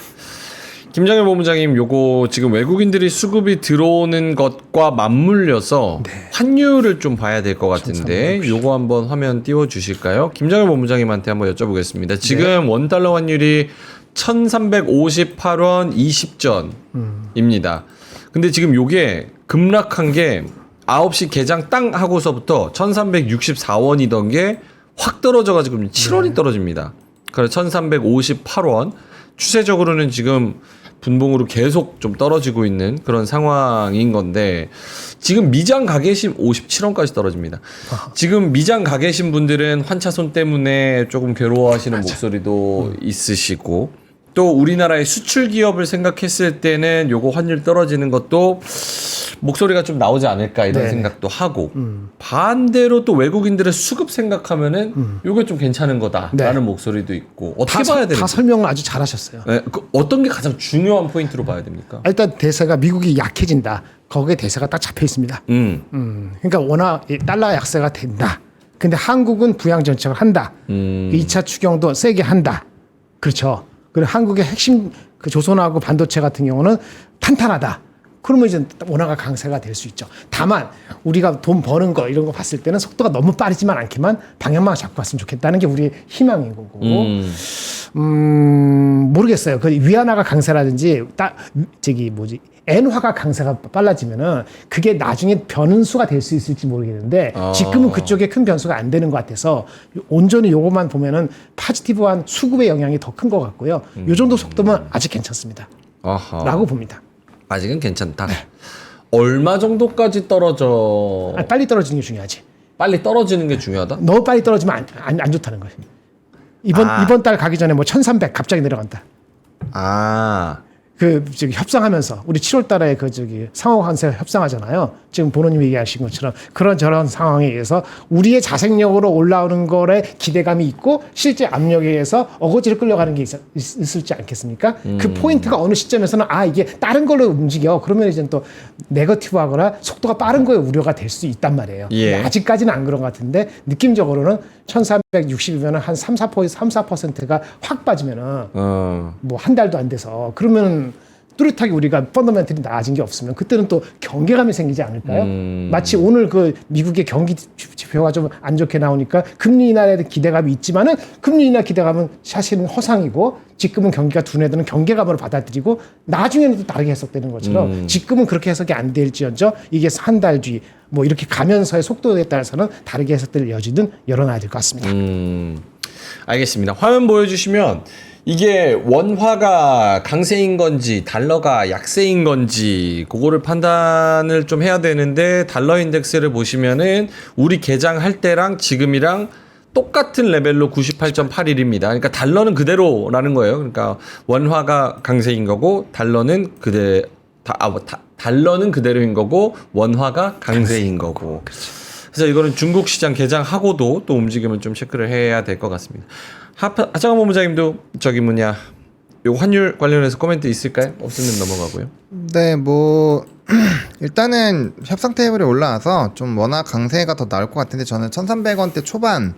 김장일 본부장님, 요거 지금 외국인들이 수급이 들어오는 것과 맞물려서 환율을 좀 봐야 될 것 같은데 요거 한번 화면 띄워 주실까요? 김장일 본부장님한테 한번 여쭤보겠습니다. 지금 원달러 환율이 1358원 20전입니다. 근데 지금 요게 급락한 게 9시 개장 땅 하고서부터 1364원이던 게 확 떨어져가지고 7원이 떨어집니다. 그래서 1358원. 추세적으로는 지금 분봉으로 계속 좀 떨어지고 있는 그런 상황인 건데, 지금 미장 가 계신 57원까지 떨어집니다. 지금 미장 가 계신 분들은 환차손 때문에 조금 괴로워하시는 목소리도 있으시고, 또 우리나라의 수출 기업을 생각했을 때는 요거 환율 떨어지는 것도 목소리가 좀 나오지 않을까 이런 생각도 하고, 반대로 또 외국인들의 수급 생각하면은 요게 좀 괜찮은 거다라는 목소리도 있고, 어떻게 봐야 됩니까? 다 설명을 아주 잘하셨어요. 네, 그 어떤 게 가장 중요한 포인트로 봐야 됩니까? 일단 대세가 미국이 약해진다. 거기에 대세가 딱 잡혀 있습니다. 그러니까 워낙 이 달러 약세가 된다. 근데 한국은 부양 정책을 한다. 2차 추경도 세게 한다. 그렇죠. 그리고 한국의 핵심 그 조선하고 반도체 같은 경우는 탄탄하다. 그러면 이제 원화가 강세가 될 수 있죠. 다만 우리가 돈 버는 거 이런 거 봤을 때는 속도가 너무 빠르지만 않게만 방향만 잡고 갔으면 좋겠다는 게 우리의 희망인 거고. 모르겠어요. 그 위안화가 강세라든지 엔화가 강세가 빨라지면은 그게 나중에 변수가 될 수 있을지 모르겠는데 지금은 그쪽에 큰 변수가 안 되는 것 같아서 온전히 요것만 보면은 포지티브한 수급의 영향이 더 큰 것 같고요. 요 정도 속도면 아직 괜찮습니다. 아하. 라고 봅니다. 아직은 괜찮다. 얼마 정도까지 떨어져? 빨리 떨어지는 게 중요하지. 빨리 떨어지는 게 중요하다? 너무 빨리 떨어지면 안 좋다는 거예요. 이번 달 가기 전에 뭐 1300 갑자기 내려간다. 저기 협상하면서 우리 7월 달에 상호관세 협상하잖아요. 지금 보노님 얘기하신 것처럼 그런 저런 상황에 의해서 우리의 자생력으로 올라오는 거에 기대감이 있고 실제 압력에 의해서 어거지로 끌려가는 게 있을지 않겠습니까? 그 포인트가 어느 시점에서는 이게 다른 걸로 움직여. 그러면 이제 또 네거티브하거나 속도가 빠른 거에 우려가 될 수 있단 말이에요. 예. 아직까지는 안 그런 것 같은데 느낌적으로는 1360이면 한 3-4%가 확 빠지면은 뭐 한 달도 안 돼서 그러면 뚜렷하게 우리가 펀더멘털이 나아진 게 없으면 그때는 또 경계감이 생기지 않을까요? 마치 오늘 그 미국의 경기 지표가 좀 안 좋게 나오니까 금리 인하에 대한 기대감이 있지만은 금리 인하 기대감은 사실은 허상이고 지금은 경기가 둔해드는 경계감으로 받아들이고 나중에는 또 다르게 해석되는 것처럼 지금은 그렇게 해석이 안 될지언정 이게 한 달 뒤 뭐 이렇게 가면서의 속도에 따라서는 다르게 해석될 여지는 열어놔야 될 것 같습니다. 알겠습니다. 화면 보여주시면 이게 원화가 강세인 건지 달러가 약세인 건지 그거를 판단을 좀 해야 되는데, 달러 인덱스를 보시면은 우리 개장할 때랑 지금이랑 똑같은 레벨로 98.81입니다. 그러니까 달러는 그대로라는 거예요. 그러니까 원화가 강세인 거고 달러는 달러는 그대로인 거고 원화가 강세인 거고. 그래서 이거는 중국 시장 개장하고도 또 움직임을 좀 체크를 해야 될 것 같습니다. 하창원 본부장님도 요 환율 관련해서 코멘트 있을까요? 없으면 넘어가고요. 네, 뭐 일단은 협상 테이블에 올라와서 좀 워낙 강세가 더 나올 것 같은데 저는 1,300원대 초반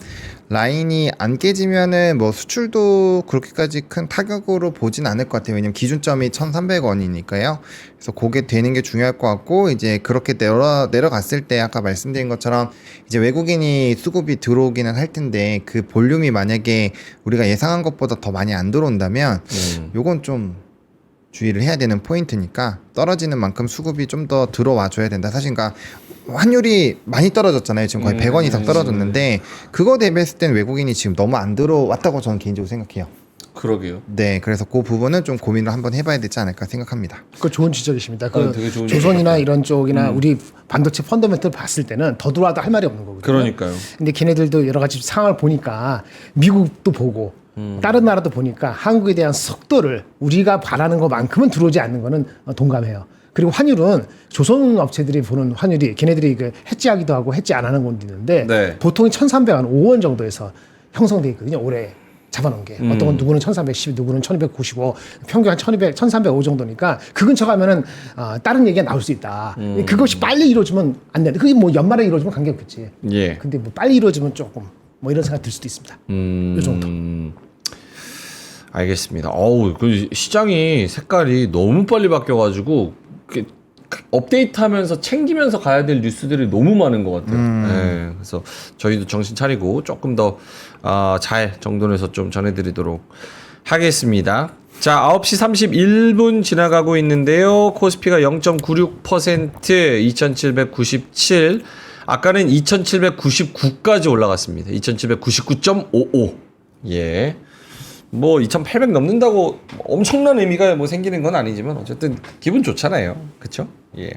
라인이 안 깨지면은 뭐 수출도 그렇게까지 큰 타격으로 보진 않을 것 같아요. 왜냐면 기준점이 1,300원이니까요. 그래서 그게 되는 게 중요할 것 같고 이제 그렇게 내려갔을 때 아까 말씀드린 것처럼 이제 외국인이 수급이 들어오기는 할 텐데 그 볼륨이 만약에 우리가 예상한 것보다 더 많이 안 들어온다면 요건 좀 주의를 해야 되는 포인트니까 떨어지는 만큼 수급이 좀 더 들어와 줘야 된다. 사실 그러니까 환율이 많이 떨어졌잖아요. 지금 거의 100원 이상 떨어졌는데 그거 대비했을 땐 외국인이 지금 너무 안 들어왔다고 저는 개인적으로 생각해요. 그러게요. 네, 그래서 그 부분은 좀 고민을 한번 해봐야 되지 않을까 생각합니다. 그 좋은 지적이십니다. 그 되게 좋은 조선이나 이런 쪽이나 우리 반도체 펀더멘털 봤을 때는 더 들어와도 할 말이 없는 거거든요. 그러니까요. 근데 걔네들도 여러 가지 상황을 보니까 미국도 보고 다른 나라도 보니까 한국에 대한 속도를 우리가 바라는 것만큼은 들어오지 않는 거는 동감해요. 그리고 환율은 조선 업체들이 보는 환율이 걔네들이 그 해지하기도 하고 해지 안 하는 것도 있는데 네. 보통 1,305원 정도에서 형성돼 있거든요. 올해 잡아놓은 게 어떤 건 누구는 1,310, 누구는 1,295, 평균 한 1,200, 1,305 정도니까 그 근처 가면은 다른 얘기가 나올 수 있다. 그것이 빨리 이루어지면 안 돼. 그게 뭐 연말에 이루어지면 관계없겠지. 예. 근데 뭐 빨리 이루어지면 조금 뭐 이런 생각 들 수도 있습니다. 이 정도. 알겠습니다. 어우, 그 시장이 색깔이 너무 빨리 바뀌어가지고 업데이트하면서 챙기면서 가야 될 뉴스들이 너무 많은 것 같아요. 네, 그래서 저희도 정신 차리고 조금 더 잘 정돈해서 좀 전해드리도록 하겠습니다. 자, 9시 31분 지나가고 있는데요. 코스피가 0.96%, 2797. 아까는 2799까지 올라갔습니다. 2799.55. 예. 뭐 2800 넘는다고 엄청난 의미가 뭐 생기는 건 아니지만 어쨌든 기분 좋잖아요. 그렇죠? 예.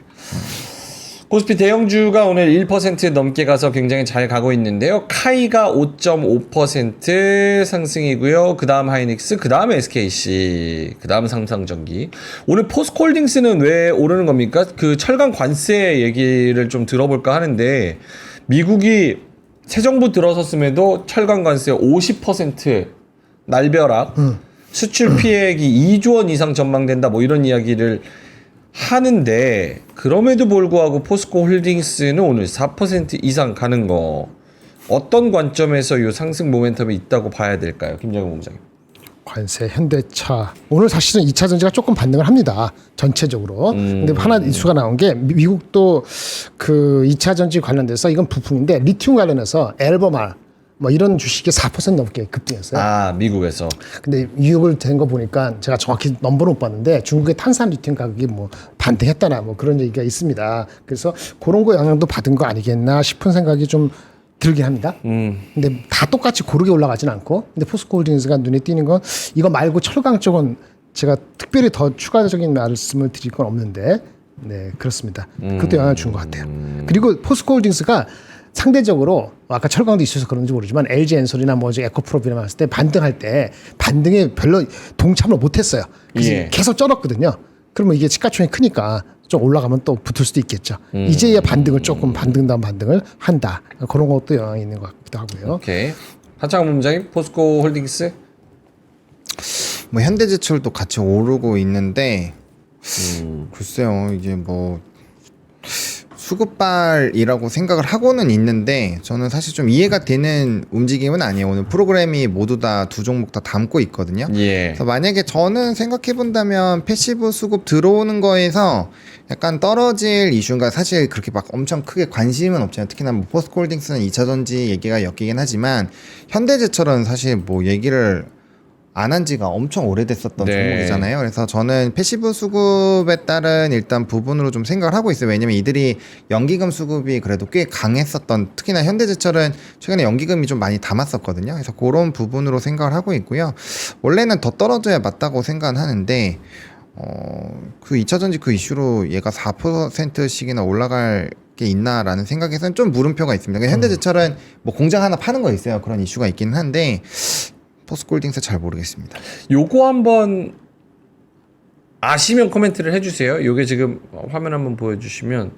코스피 대형주가 오늘 1% 넘게 가서 굉장히 잘 가고 있는데요. 카이가 5.5% 상승이고요. 그다음 하이닉스, 그다음 SKC, 그다음 삼성전기. 오늘 포스코홀딩스는 왜 오르는 겁니까? 그 철강 관세 얘기를 좀 들어볼까 하는데 미국이 새 정부 들어섰음에도 철강 관세 50% 날벼락, 수출 피해액이 2조 원 이상 전망된다, 뭐 이런 이야기를 하는데, 그럼에도 불구하고 포스코 홀딩스는 오늘 4% 이상 가는 거, 어떤 관점에서 이 상승 모멘텀이 있다고 봐야 될까요? 김정은 본부장님. 관세, 현대차. 오늘 사실은 2차 전지가 조금 반등을 합니다. 전체적으로. 근데 하나 이슈가 나온 게 미국도 그 2차 전지 관련돼서 이건 부품인데 리튬 관련해서 엘버말 뭐 이런 주식이 4% 넘게 급등했어요. 아, 미국에서. 근데 유입을 된 거 보니까 제가 정확히 넘버는 못 봤는데 중국의 탄산 리튬 가격이 뭐 반등했다나 뭐 그런 얘기가 있습니다. 그래서 그런 거 영향도 받은 거 아니겠나 싶은 생각이 좀 들긴 합니다. 근데 다 똑같이 고르게 올라가진 않고, 근데 포스코홀딩스가 눈에 띄는 건 이거 말고 철강 쪽은 제가 특별히 더 추가적인 말씀을 드릴 건 없는데, 네 그렇습니다. 그것도 영향을 준 것 같아요. 그리고 포스코홀딩스가 상대적으로 아까 철강도 있어서 그런지 모르지만 LG 엔솔이나 뭐 에코프로비나 봤을 때 반등할 때 반등에 별로 동참을 못했어요. 그래서 예. 계속 쩔었거든요. 그러면 이게 시가총이 크니까 좀 올라가면 또 붙을 수도 있겠죠. 이제야 반등을 조금 반등 다음 반등을 한다. 그런 것도 영향이 있는 것 같기도 하고요. 오케이. 하창원 본부장님, 포스코 홀딩스. 뭐 현대제철도 같이 오르고 있는데 글쎄요, 이게 뭐 수급발이라고 생각을 하고는 있는데 저는 사실 좀 이해가 되는 움직임은 아니에요. 오늘 프로그램이 모두 다 두 종목 다 담고 있거든요. 예. 그래서 만약에 저는 생각해 본다면 패시브 수급 들어오는 거에서 약간 떨어질 이슈가 사실 그렇게 막 엄청 크게 관심은 없잖아요. 특히나 뭐 포스코홀딩스는 2차전지 얘기가 엮이긴 하지만 현대제철은 사실 뭐 얘기를 안 한 지가 엄청 오래됐었던 네. 종목이잖아요. 그래서 저는 패시브 수급에 따른 일단 부분으로 좀 생각을 하고 있어요. 왜냐면 이들이 연기금 수급이 그래도 꽤 강했었던, 특히나 현대제철은 최근에 연기금이 좀 많이 담았었거든요. 그래서 그런 부분으로 생각을 하고 있고요. 원래는 더 떨어져야 맞다고 생각은 하는데 그 2차전지 그 이슈로 얘가 4%씩이나 올라갈 게 있나라는 생각에서는 좀 물음표가 있습니다. 그러니까 현대제철은 뭐 공장 하나 파는 거 있어요. 그런 이슈가 있기는 한데 포스코홀딩스 잘 모르겠습니다. 요거 한번 아시면 코멘트를 해주세요. 요게 지금 화면 한번 보여주시면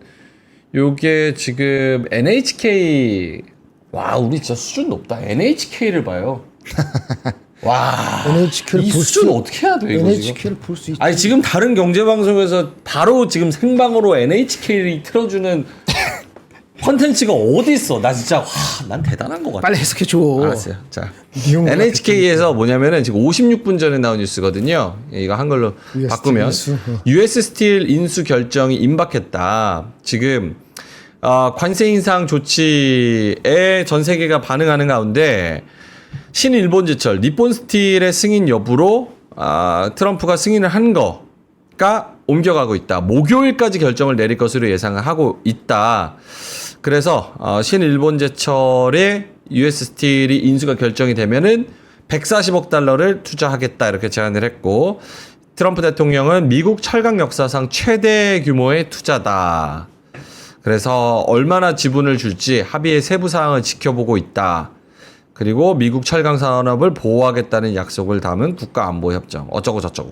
요게 지금 NHK, 와 우리 진짜 수준 높다. NHK를 봐요. 와. NHK를 이 볼 수준 수- 어떻게 해야 돼 이거 지금? NHK를 볼 수 있지. 아니 지금 다른 경제 방송에서 바로 지금 생방으로 NHK를 틀어주는 컨텐츠가 어디 있어? 나 진짜 와, 난 대단한 것 같아. 빨리 해석해 줘. 알았어요. 자, 미용과 NHK에서 뭐냐면은 지금 56분 전에 나온 뉴스거든요. 이거 한글로 US 바꾸면 인수, US 스틸 인수 결정이 임박했다. 지금 관세 인상 조치에 전 세계가 반응하는 가운데 신일본제철 니폰 스틸의 승인 여부로 트럼프가 승인을 한 거가 옮겨가고 있다. 목요일까지 결정을 내릴 것으로 예상을 하고 있다. 그래서 신일본제철의 US 스틸이 인수가 결정이 되면은 140억 달러를 투자하겠다 이렇게 제안을 했고 트럼프 대통령은 미국 철강 역사상 최대 규모의 투자다. 그래서 얼마나 지분을 줄지 합의의 세부 사항을 지켜보고 있다. 그리고 미국 철강 산업을 보호하겠다는 약속을 담은 국가안보협정 어쩌고 저쩌고.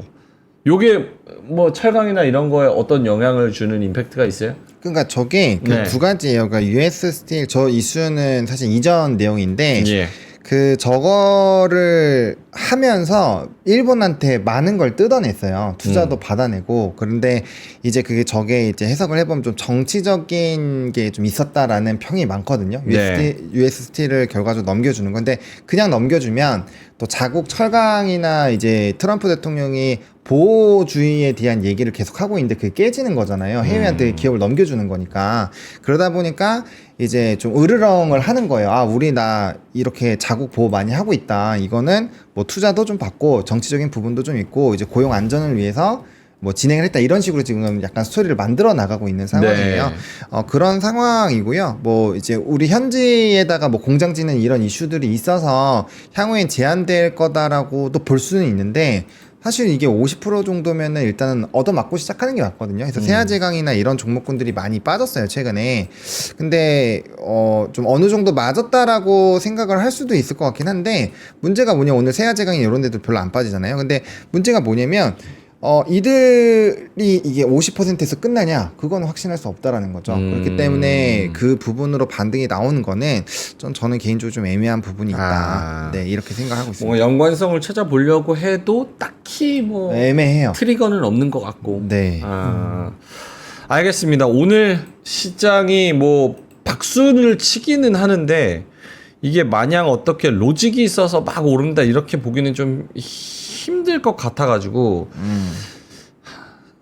요게 뭐 철강이나 이런 거에 어떤 영향을 주는 임팩트가 있어요? 그러니까 저게 그 네. 두 가지예요. 그러니까 US 스틸 저 이슈는 사실 이전 내용인데 예. 그 저거를 하면서 일본한테 많은 걸 뜯어냈어요. 투자도 받아내고. 그런데 이제 그게 저게 이제 해석을 해보면 좀 정치적인 게 좀 있었다라는 평이 많거든요. 네. US 스틸을 결과적으로 넘겨주는 건데 그냥 넘겨주면 또 자국 철강이나 이제 트럼프 대통령이 보호주의에 대한 얘기를 계속 하고 있는데 그게 깨지는 거잖아요. 해외한테 기업을 넘겨주는 거니까. 그러다 보니까 이제 좀 으르렁을 하는 거예요. 아, 우리 나 이렇게 자국 보호 많이 하고 있다. 이거는 뭐 투자도 좀 받고 정치적인 부분도 좀 있고 이제 고용 안전을 위해서 뭐 진행을 했다. 이런 식으로 지금 약간 스토리를 만들어 나가고 있는 상황이에요. 네. 그런 상황이고요. 뭐 이제 우리 현지에다가 뭐 공장 짓는 이런 이슈들이 있어서 향후엔 제한될 거다라고도 볼 수는 있는데 사실 이게 50% 정도면은 일단은 얻어맞고 시작하는 게 맞거든요. 그래서 세아제강이나 이런 종목군들이 많이 빠졌어요, 최근에. 근데 좀 어느 정도 맞았다라고 생각을 할 수도 있을 것 같긴 한데 문제가 뭐냐, 오늘 세아제강이 이런 데도 별로 안 빠지잖아요. 근데 문제가 뭐냐면 이들이 이게 50%에서 끝나냐? 그건 확신할 수 없다라는 거죠. 그렇기 때문에 그 부분으로 반등이 나오는 거는 저는 개인적으로 좀 애매한 부분이 있다. 네, 이렇게 생각하고 있습니다. 뭐 연관성을 찾아보려고 해도 딱히 뭐 애매해요. 트리거는 없는 것 같고. 네. 알겠습니다. 오늘 시장이 뭐 박수를 치기는 하는데 이게 마냥 어떻게 로직이 있어서 막 오른다 이렇게 보기는 좀 힘들 것 같아가지고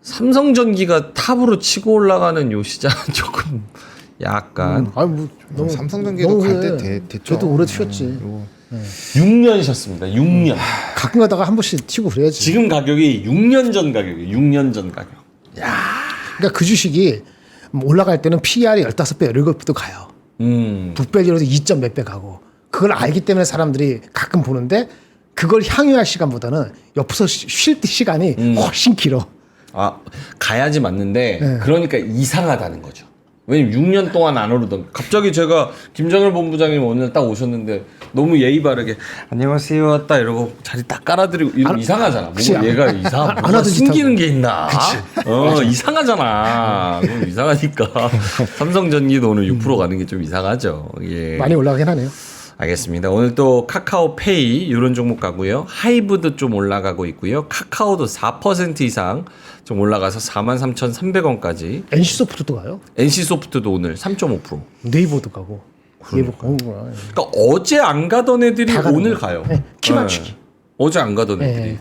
삼성전기가 탑으로 치고 올라가는 요 시장은 조금 약간 아니 뭐 너무 삼성전기도 너무 갈 때 그래. 됐죠. 저도 오래 튀었지. 6년 쉬었습니다. 6년. 가끔 가다가 한 번씩 튀고 그래야지. 지금 가격이 6년 전 가격이에요. 6년 전 가격. 그러니까 그 주식이 올라갈 때는 PR이 15배, 17배도 가요. 6배로도 2점 몇 배 가고. 그걸 알기 때문에 사람들이 가끔 보는데 그걸 향유할 시간보다는 옆에서 쉴 시간이 훨씬 길어. 가야지 맞는데 네. 그러니까 이상하다는 거죠. 왜냐면 6년 동안 안 오르던 갑자기 제가 김정일 본부장님 오늘 딱 오셨는데 너무 예의 바르게 안녕하세요 딱 이러고 자리 딱 깔아드리고 이러면 이상하잖아. 그치. 뭔가 얘가 이상한 안 뭔가 하던 짓 숨기는 하고. 게 있나? 이상하잖아. 그럼 이상하니까 삼성전기도 오늘 6% 가는 게 좀 이상하죠. 예. 많이 올라가긴 하네요. 알겠습니다. 오늘 또 카카오페이 이런 종목 가고요. 하이브도 좀 올라가고 있고요. 카카오도 4% 이상 좀 올라가서 43,300원까지. NC소프트도 가요. NC소프트도 오늘 3.5%. 네이버도 가고. 네이버 가는구나. 그러니까 어제 안 가던 애들이 다 가는 오늘 거예요. 가요. 네, 키 맞추기. 어제 안 가던 네. 애들이.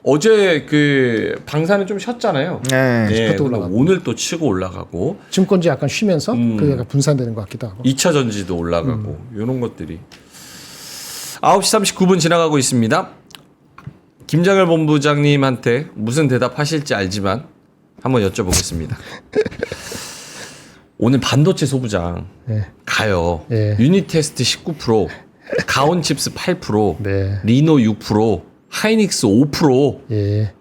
어제 그 방사는 좀 쉬었잖아요. 네. 근데 그것도 올라가고. 오늘 또 치고 올라가고 증권지 약간 쉬면서 그 약간 분산되는 것 같기도 하고. 2차 전지도 올라가고 이런 것들이 9시 39분 지나가고 있습니다. 김정일 본부장님한테 무슨 대답하실지 알지만 한번 여쭤보겠습니다. 오늘 반도체 소부장 네. 가요. 네. 유니테스트 19%, 가온칩스 8%, 네. 리노 6%, 하이닉스 5%, 예.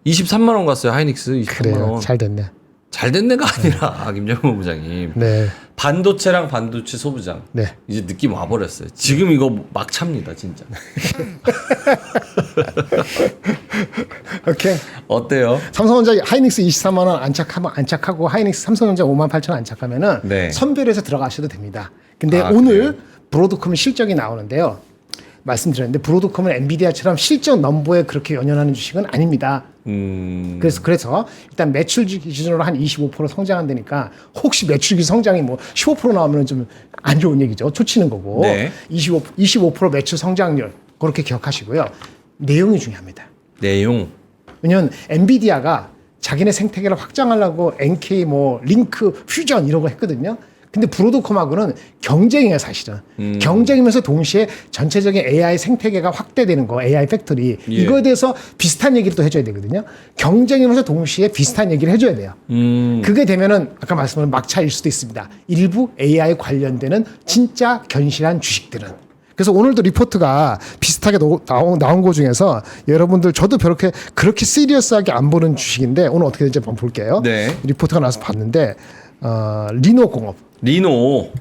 23만 원 갔어요. 하이닉스 23만 그래요. 원. 잘 됐네. 잘 됐네가 아니라 김정일 본부장님. 네. 반도체랑 반도체 소부장. 네. 이제 느낌 와버렸어요. 지금 이거 막 찹니다, 진짜. 오케이. 어때요? 삼성전자 하이닉스 23만 원 안착하고 하이닉스 삼성전자 58,000원 안착하면은 네. 선별해서 들어가셔도 됩니다. 근데 아, 오늘 그래요? 브로드컴 실적이 나오는데요. 말씀드렸는데 브로드컴은 엔비디아처럼 실적 넘버에 그렇게 연연하는 주식은 아닙니다. 그래서 일단 매출 기준으로 한 25% 성장한다니까 혹시 매출 기준 성장이 뭐 15% 나오면 좀 안 좋은 얘기죠. 초치는 거고. 네. 25% 매출 성장률 그렇게 기억하시고요. 내용이 중요합니다. 내용. 왜냐면 엔비디아가 자기네 생태계를 확장하려고 NK 뭐 링크 퓨전 이런 거 했거든요. 근데 브로드컴하고는 경쟁이에요, 사실은. 경쟁이면서 동시에 전체적인 AI 생태계가 확대되는 거, AI 팩토리. 예. 이거에 대해서 비슷한 얘기를 또 해줘야 되거든요. 경쟁이면서 동시에 비슷한 얘기를 해줘야 돼요. 그게 되면은 아까 말씀한 막차일 수도 있습니다. 일부 AI 관련되는 진짜 견실한 주식들은. 그래서 오늘도 리포트가 비슷하게 나온 거 중에서 여러분들 저도 그렇게 시리어스하게 안 보는 주식인데 오늘 어떻게 될지 한번 볼게요. 네. 리포트가 나와서 봤는데 리노공업. 리노.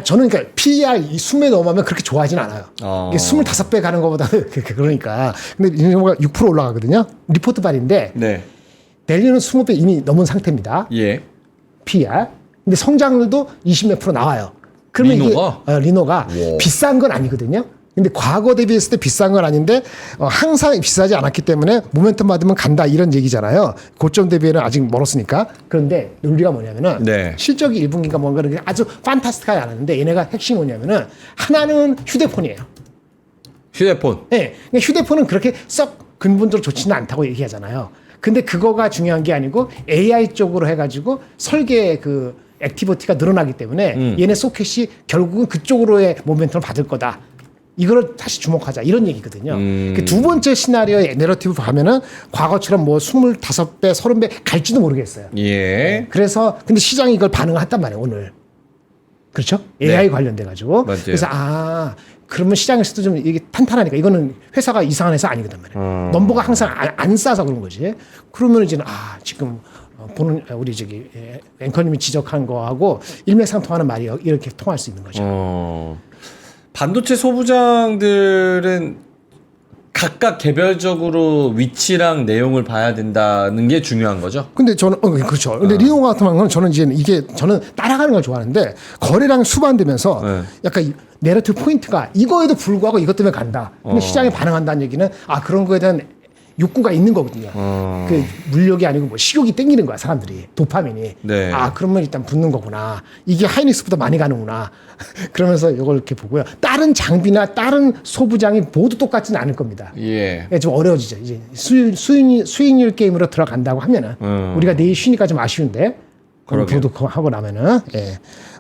저는 그러니까 PER 이 20배 넘어가면 그렇게 좋아하진 않아요. 이게 25배 가는 것보다는 그러니까. 근데 리노가 6% 올라가거든요. 리포트 발인데 네. 밸류는 20배 이미 넘은 상태입니다. 예. PER. 근데 성장률도 20몇 % 나와요. 그러면 리노가? 이게 리노가 와. 비싼 건 아니거든요. 근데 과거 대비했을 때 비싼 건 아닌데 항상 비싸지 않았기 때문에 모멘텀 받으면 간다 이런 얘기잖아요. 고점 대비에는 아직 멀었으니까. 그런데 논리가 뭐냐면은 네. 실적이 1분기가 뭔가 그렇게 아주 판타스틱하지 않았는데 얘네가 핵심이 뭐냐면은 하나는 휴대폰이에요. 휴대폰. 네. 그러니까 휴대폰은 그렇게 썩 근본적으로 좋지는 않다고 얘기하잖아요. 근데 그거가 중요한 게 아니고 AI 쪽으로 해가지고 설계 그 액티비티가 늘어나기 때문에 얘네 소켓이 결국은 그쪽으로의 모멘텀을 받을 거다. 이거를 다시 주목하자 이런 얘기거든요. 그 두 번째 시나리오의 내러티브 보면은 과거처럼 뭐 25배, 30배 갈지도 모르겠어요. 예. 그래서 근데 시장이 이걸 반응했단 말이에요 오늘. 그렇죠? AI 관련돼 가지고. 맞아요. 그래서 그러면 시장에서도 좀 이게 탄탄하니까 이거는 회사가 이상한 회사 아니거든 말이에요. 넘버가 항상 안 싸서 그런 거지. 그러면 이제는 지금 보는 우리 앵커님이 지적한 거하고 일맥상통하는 말이 이렇게 통할 수 있는 거죠. 반도체 소부장들은 각각 개별적으로 위치랑 내용을 봐야 된다는 게 중요한 거죠. 근데 저는 그렇죠. 근데 리노 같은 경우는 저는 저는 따라가는 걸 좋아하는데 거래량 수반되면서 네. 약간 이 내러티브 포인트가 이거에도 불구하고 이것 때문에 간다. 근데 시장이 반응한다는 얘기는 그런 거에 대한 욕구가 있는 거거든요. 그 물욕이 아니고 뭐 식욕이 땡기는 거야 사람들이 도파민이. 네. 그러면 일단 붙는 거구나. 이게 하이닉스보다 많이 가는구나. 그러면서 이걸 이렇게 보고요. 다른 장비나 다른 소부장이 모두 똑같지는 않을 겁니다. 예. 좀 어려워지죠. 이제 수익률 게임으로 들어간다고 하면은 우리가 내일 쉬니까 좀 아쉬운데 하고 나면은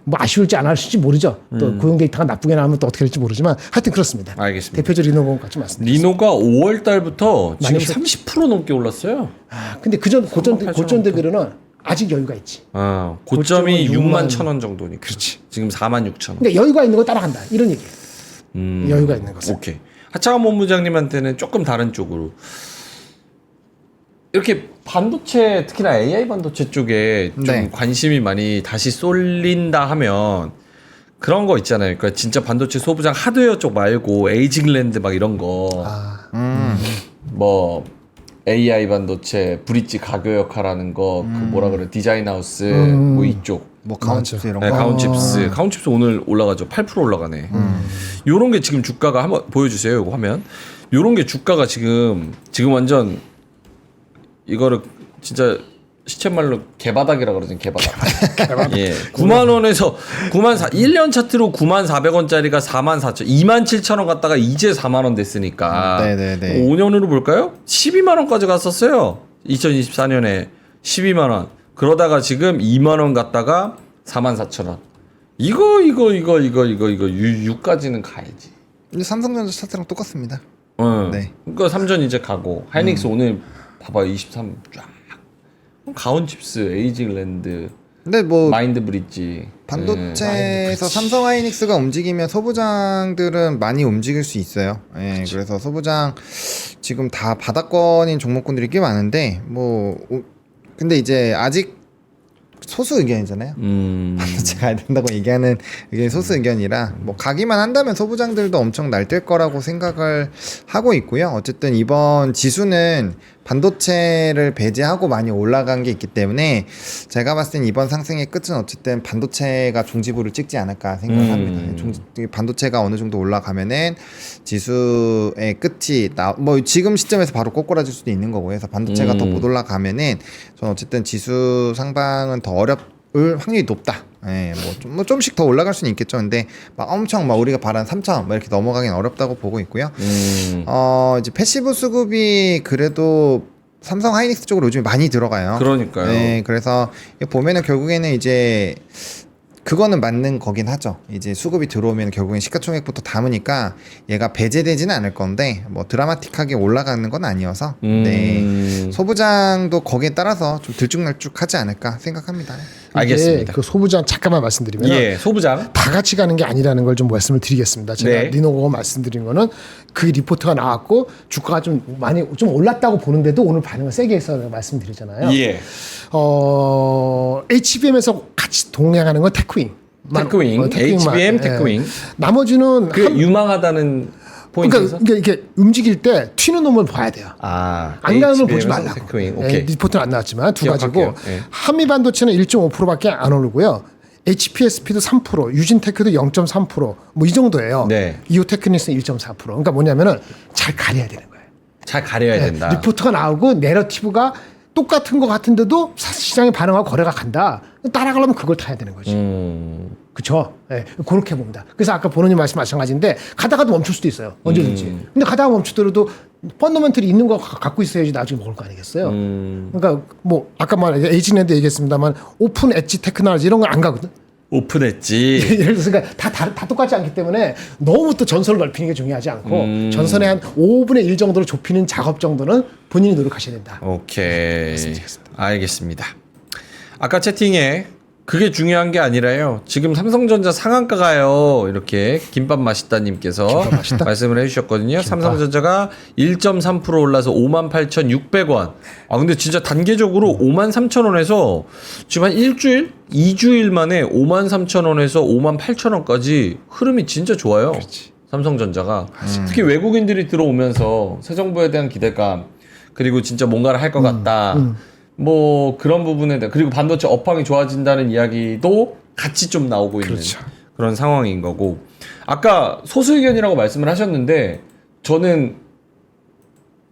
뭐 아쉬울지 안 아쉬울지 모르죠. 또 고용 데이터가 나쁘게 나오면 또 어떻게 될지 모르지만 하여튼 그렇습니다. 알겠습니다. 대표적 리노공업 같이 말씀드립니다. 리노가 5월 달부터 지금 많이 30% 넘게 올랐어요. 근데 고점 대비로는 아직 여유가 있지. 고점이 고점은 6만 1,000원 정도니까. 그렇지. 지금 4만 6천 원. 그러니까 여유가 있는 거 따라간다. 이런 얘기예요. 여유가 있는 것은. 오케이. 하창원 본부장님한테는 조금 다른 쪽으로 이렇게 반도체 특히나 AI 반도체 쪽에 좀 네. 관심이 많이 다시 쏠린다 하면 그런 거 있잖아요. 그러니까 진짜 반도체 소부장 하드웨어 쪽 말고 에이징랜드 막 이런 거. 뭐 AI 반도체 브릿지 가교역화라는 거 그 뭐라 그래 디자인하우스 뭐 이쪽. 뭐 가온칩스 이런 네, 거. 가온칩스. 가온칩스 오늘 올라가죠. 8% 올라가네. 요런 게 지금 주가가 한번 보여주세요. 요거 화면. 요런 게 주가가 지금 완전 이거를 진짜 시쳇말로 개바닥이라 그러죠. 개바닥. 예. 9만 원에서 1년 차트로 9만 400원짜리가 4만 4천, 2만 7천 원 갔다가 이제 4만 원 됐으니까. 네네네. 5년으로 볼까요? 12만 원까지 갔었어요. 2024년에 12만 원. 그러다가 지금 2만 원 갔다가 4만 4천 원. 이거 6까지는 가야지. 삼성전자 차트랑 똑같습니다. 네. 그러니까 3전 이제 가고 하이닉스 오늘 봐봐요 23 쫙. 가온칩스, 에이징랜드, 근데 뭐 마인드 브릿지. 반도체에서 삼성 하이닉스가 움직이면 소부장들은 많이 움직일 수 있어요. 예, 그래서 소부장 지금 다 바닥권인 종목군들이 꽤 많은데 근데 이제 아직 소수 의견이잖아요. 반도체 가야 된다고 얘기하는 의견이 소수 의견이라 뭐 가기만 한다면 소부장들도 엄청 날뛸 거라고 생각을 하고 있고요. 어쨌든 이번 지수는 반도체를 배제하고 많이 올라간 게 있기 때문에 제가 봤을 땐 이번 상승의 끝은 어쨌든 반도체가 종지부를 찍지 않을까 생각합니다. 반도체가 어느 정도 올라가면은 지수의 끝이 뭐 지금 시점에서 바로 꼬꾸라질 수도 있는 거고 해서 반도체가 더 못 올라가면은 저는 어쨌든 지수 상방은 더 어렵을 확률이 높다. 예, 뭐 좀씩 더 올라갈 수는 있겠죠. 근데 막 엄청 막 우리가 바란 3,000 막 이렇게 넘어가긴 어렵다고 보고 있고요. 이제 패시브 수급이 그래도 삼성 하이닉스 쪽으로 요즘에 많이 들어가요. 그러니까요. 네, 그래서 보면은 결국에는 이제 그거는 맞는 거긴 하죠. 이제 수급이 들어오면 결국엔 시가총액부터 담으니까 얘가 배제되지는 않을 건데 뭐 드라마틱하게 올라가는 건 아니어서 네, 소부장도 거기에 따라서 좀 들쭉날쭉하지 않을까 생각합니다. 알겠습니다. 그 소부장 잠깐만 말씀드리면 예, 소부장. 다 같이 가는 게 아니라는 걸 좀 말씀을 드리겠습니다. 제가 네. 리노고 말씀드린 거는 그 리포트가 나왔고 주가가 좀 많이 좀 올랐다고 보는데도 오늘 반응을 세게 해서 말씀드리잖아요. 예. HBM에서 같이 동행하는 건 테크윙. 테크윙, 테크윙만. HBM 예. 테크윙. 나머지는 그 유망하다는 포인트에서. 그러니까 이게 움직일 때 튀는 놈을 봐야 돼요. 아, 안 가는 걸 보지 HBM 에서 말라고. 테크윙. 예, 오케이. 리포트는 안 나왔지만 두 가지고 기억할게요. 예. 한미 반도체는 1.5%밖에 안 오르고요. HPSP도 3%, 유진테크도 0.3%, 뭐 이 정도예요. 네. 이오테크닉스는 1.4%. 그러니까 뭐냐면은 잘 가려야 되는 거예요. 잘 가려야 된다. 리포트가 나오고 내러티브가 똑같은 것 같은데도 시장에 반응하고 거래가 간다. 따라가려면 그걸 타야 되는 거지. 그렇죠. 예, 그렇게 봅니다. 그래서 아까 보노님 말씀 마찬가지인데 가다가도 멈출 수도 있어요. 언제든지. 근데 가다가 멈추더라도 펀더멘털이 있는 거 갖고 있어야지 나중에 먹을 거 아니겠어요. 그러니까 뭐 아까 에이징랜드 얘기했습니다만 오픈 엣지 테크놀로지 이런 건 안 가거든. 오픈했지. 예를 들어서 그러니까 다 똑같지 않기 때문에 너무 또 전선을 넓히는 게 중요하지 않고 전선의 한 5분의 1 정도로 좁히는 작업 정도는 본인이 노력하셔야 된다. 오케이. 알겠습니다. 아까 채팅에 그게 중요한 게 아니라요. 지금 삼성전자 상한가 가요. 이렇게 김밥 맛있다님께서 말씀을 해주셨거든요. 삼성전자가 1.3% 올라서 58,600원. 아 근데 진짜 단계적으로 53,000원에서 지금 한 일주일, 2주일 만에 53,000원에서 58,000원까지 흐름이 진짜 좋아요. 삼성전자가 특히 외국인들이 들어오면서 새 정부에 대한 기대감 그리고 진짜 뭔가를 할 것 같다. 뭐 그런 부분에 대해 그리고 반도체 업황이 좋아진다는 이야기도 같이 좀 나오고 있는 그런 상황인 거고 아까 소수 의견이라고 말씀을 하셨는데 저는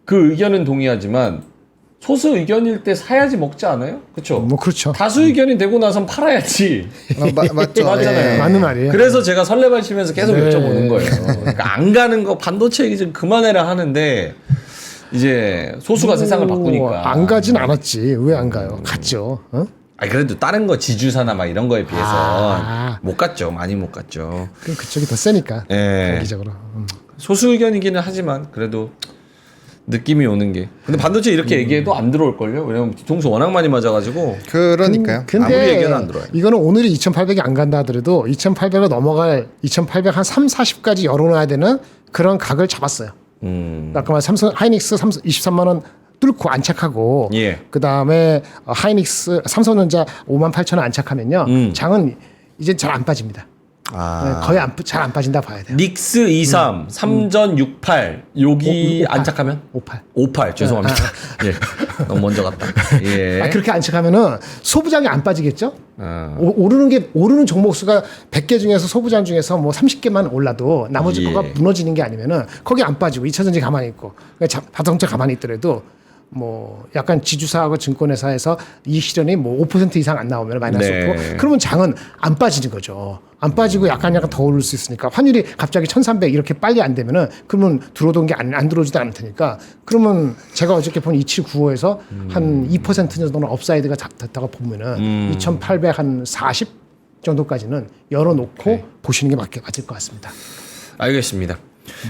그 의견은 동의하지만 소수 의견일 때 사야지 먹지 않아요? 그렇죠? 뭐 그렇죠. 다수 의견이 되고 나선 팔아야지. 맞죠. 맞잖아요. 네. 맞는 말이에요. 그래서 제가 설레발치면서 계속 네. 여쭤보는 거예요. 그러니까 안 가는 거 반도체 얘기 좀 그만해라 하는데 이제 소수가 세상을 바꾸니까 안 가진 않았지. 왜 안 가요? 갔죠. 어? 아니 그래도 다른 거 지주사나 막 이런 거에 비해서 아. 못 갔죠. 많이 못 갔죠. 그쪽이 더 세니까. 예. 단기적으로. 소수 의견이기는 하지만 그래도 느낌이 오는 게. 근데 반도체 이렇게 얘기해도 안 들어올 걸요. 왜냐면 뒤통수 워낙 많이 맞아가지고. 그러니까요. 근데 아무리 얘기해도 안 들어요. 이거는 오늘이 2,800이 안 간다 하더라도 2,800을 넘어갈 2,800 한 3, 40까지 열어놔야 되는 그런 각을 잡았어요. 아까 말 삼성 하이닉스 23만 원 뚫고 안착하고 예. 그다음에 하이닉스 삼성전자 58,000원 안착하면요. 장은 이제 잘 안 빠집니다. 아. 거의 잘 안 빠진다 봐야 돼요. 닉스 23, 3전 68 여기 58. 안착하면 58. 58 죄송합니다. 예. 너무 먼저 갔다. 예. 그렇게 안착하면은 소부장이 안 빠지겠죠? 아. 오르는 종목 수가 100개 중에서 소부장 중에서 뭐 30개만 올라도 나머지 예. 거가 무너지는 게 아니면은 거기 안 빠지고 2차전지 가만히 있고 자동차 가만히 있더라도 뭐 약간 지주사하고 증권회사에서 이 실현이 뭐 5% 이상 안 나오면 마이너스 네. 5%. 그러면 장은 안 빠지는 거죠. 안 빠지고 약간 더 오를 수 있으니까 환율이 갑자기 1,300 이렇게 빨리 안 되면은 그러면 들어오던 게 안 들어오지도 않을 테니까 그러면 제가 어저께 본 2795에서 한 2% 정도는 업사이드가 됐다고 보면은 2,800 한 40 정도까지는 열어놓고 보시는 게 맞을 것 같습니다. 알겠습니다.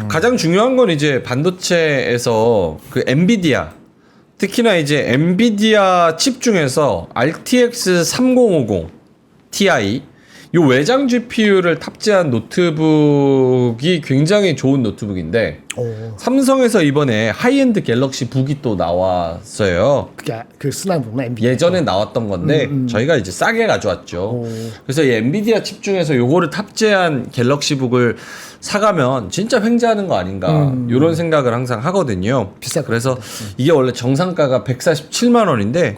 가장 중요한 건 이제 반도체에서 그 엔비디아 특히나 이제 엔비디아 칩 중에서 RTX 3050 Ti 이 외장 GPU를 탑재한 노트북이 굉장히 좋은 노트북인데 삼성에서 이번에 하이엔드 갤럭시 북이 또 나왔어요. 그게 그 쓰나 보구나. 엔비디아. 예전에 나왔던 건데 저희가 이제 싸게 가져왔죠. 그래서 이 엔비디아 칩 중에서 요거를 탑재한 갤럭시북을 사가면 진짜 횡재하는 거 아닌가 이런 생각을 항상 하거든요. 비쌀 것 그래서 이게 원래 정상가가 147만 원인데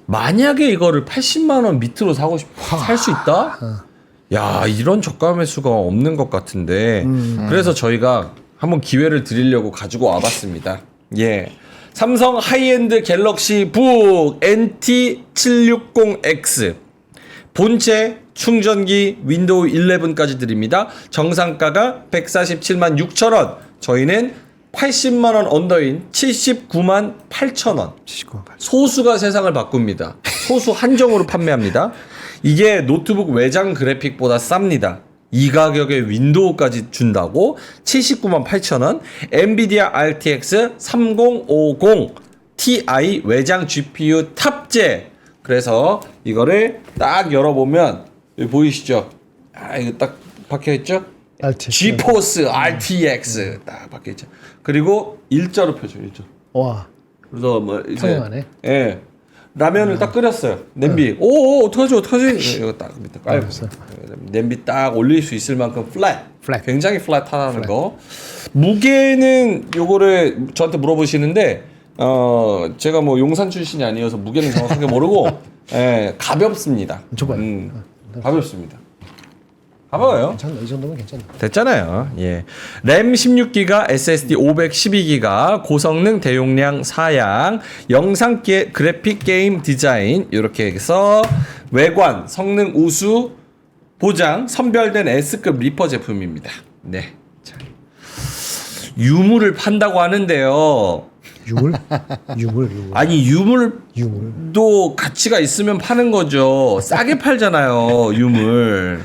만약에 이거를 80만 원 밑으로 사고 살 수 있다? 야, 이런 저가 매수가 없는 것 같은데. 그래서 저희가 한번 기회를 드리려고 가지고 와봤습니다. 예. 삼성 하이엔드 갤럭시 북 NT760X 본체, 충전기, 윈도우 11까지 드립니다. 정상가가 147만 6천 원. 저희는 80만 원 언더인 79만 8천 원. 소수가 세상을 바꿉니다. 소수 한정으로 판매합니다. 이게 노트북 외장 그래픽보다 쌉니다. 이 가격에 윈도우까지 준다고 79만 8천 원. 엔비디아 RTX 3050 Ti 외장 GPU 탑재. 그래서 이거를 딱 열어보면 여기 보이시죠? 아, 이거 딱 박혀있죠? GeForce RTX 딱 박혀있죠. 그리고 일자로 펴줘, 일자. 와. 그래서 뭐 이제 평행하네. 예. 라면을 딱 끓였어요. 냄비. 오, 어떡하지? 이거 딱 밑에 깔고. 냄비 딱 올릴 수 있을 만큼 플랫. 굉장히 플랫하다는 거. 무게는 요거를 저한테 물어보시는데 제가 뭐 용산 출신이 아니어서 무게는 정확하게 모르고 예, 가볍습니다. 줘봐요. 가볍습니다. 가벼워요. 괜찮네. 이 정도면 괜찮네. 됐잖아요. 예. 램 16기가, SSD 512기가, 고성능 대용량 사양, 영상 그래픽 게임 디자인 이렇게 해서 외관 성능 우수 보장 선별된 S급 리퍼 제품입니다. 네. 자. 유물을 판다고 하는데요. 유물? 아니 유물도 가치가 있으면 파는 거죠. 싸게 팔잖아요. 유물.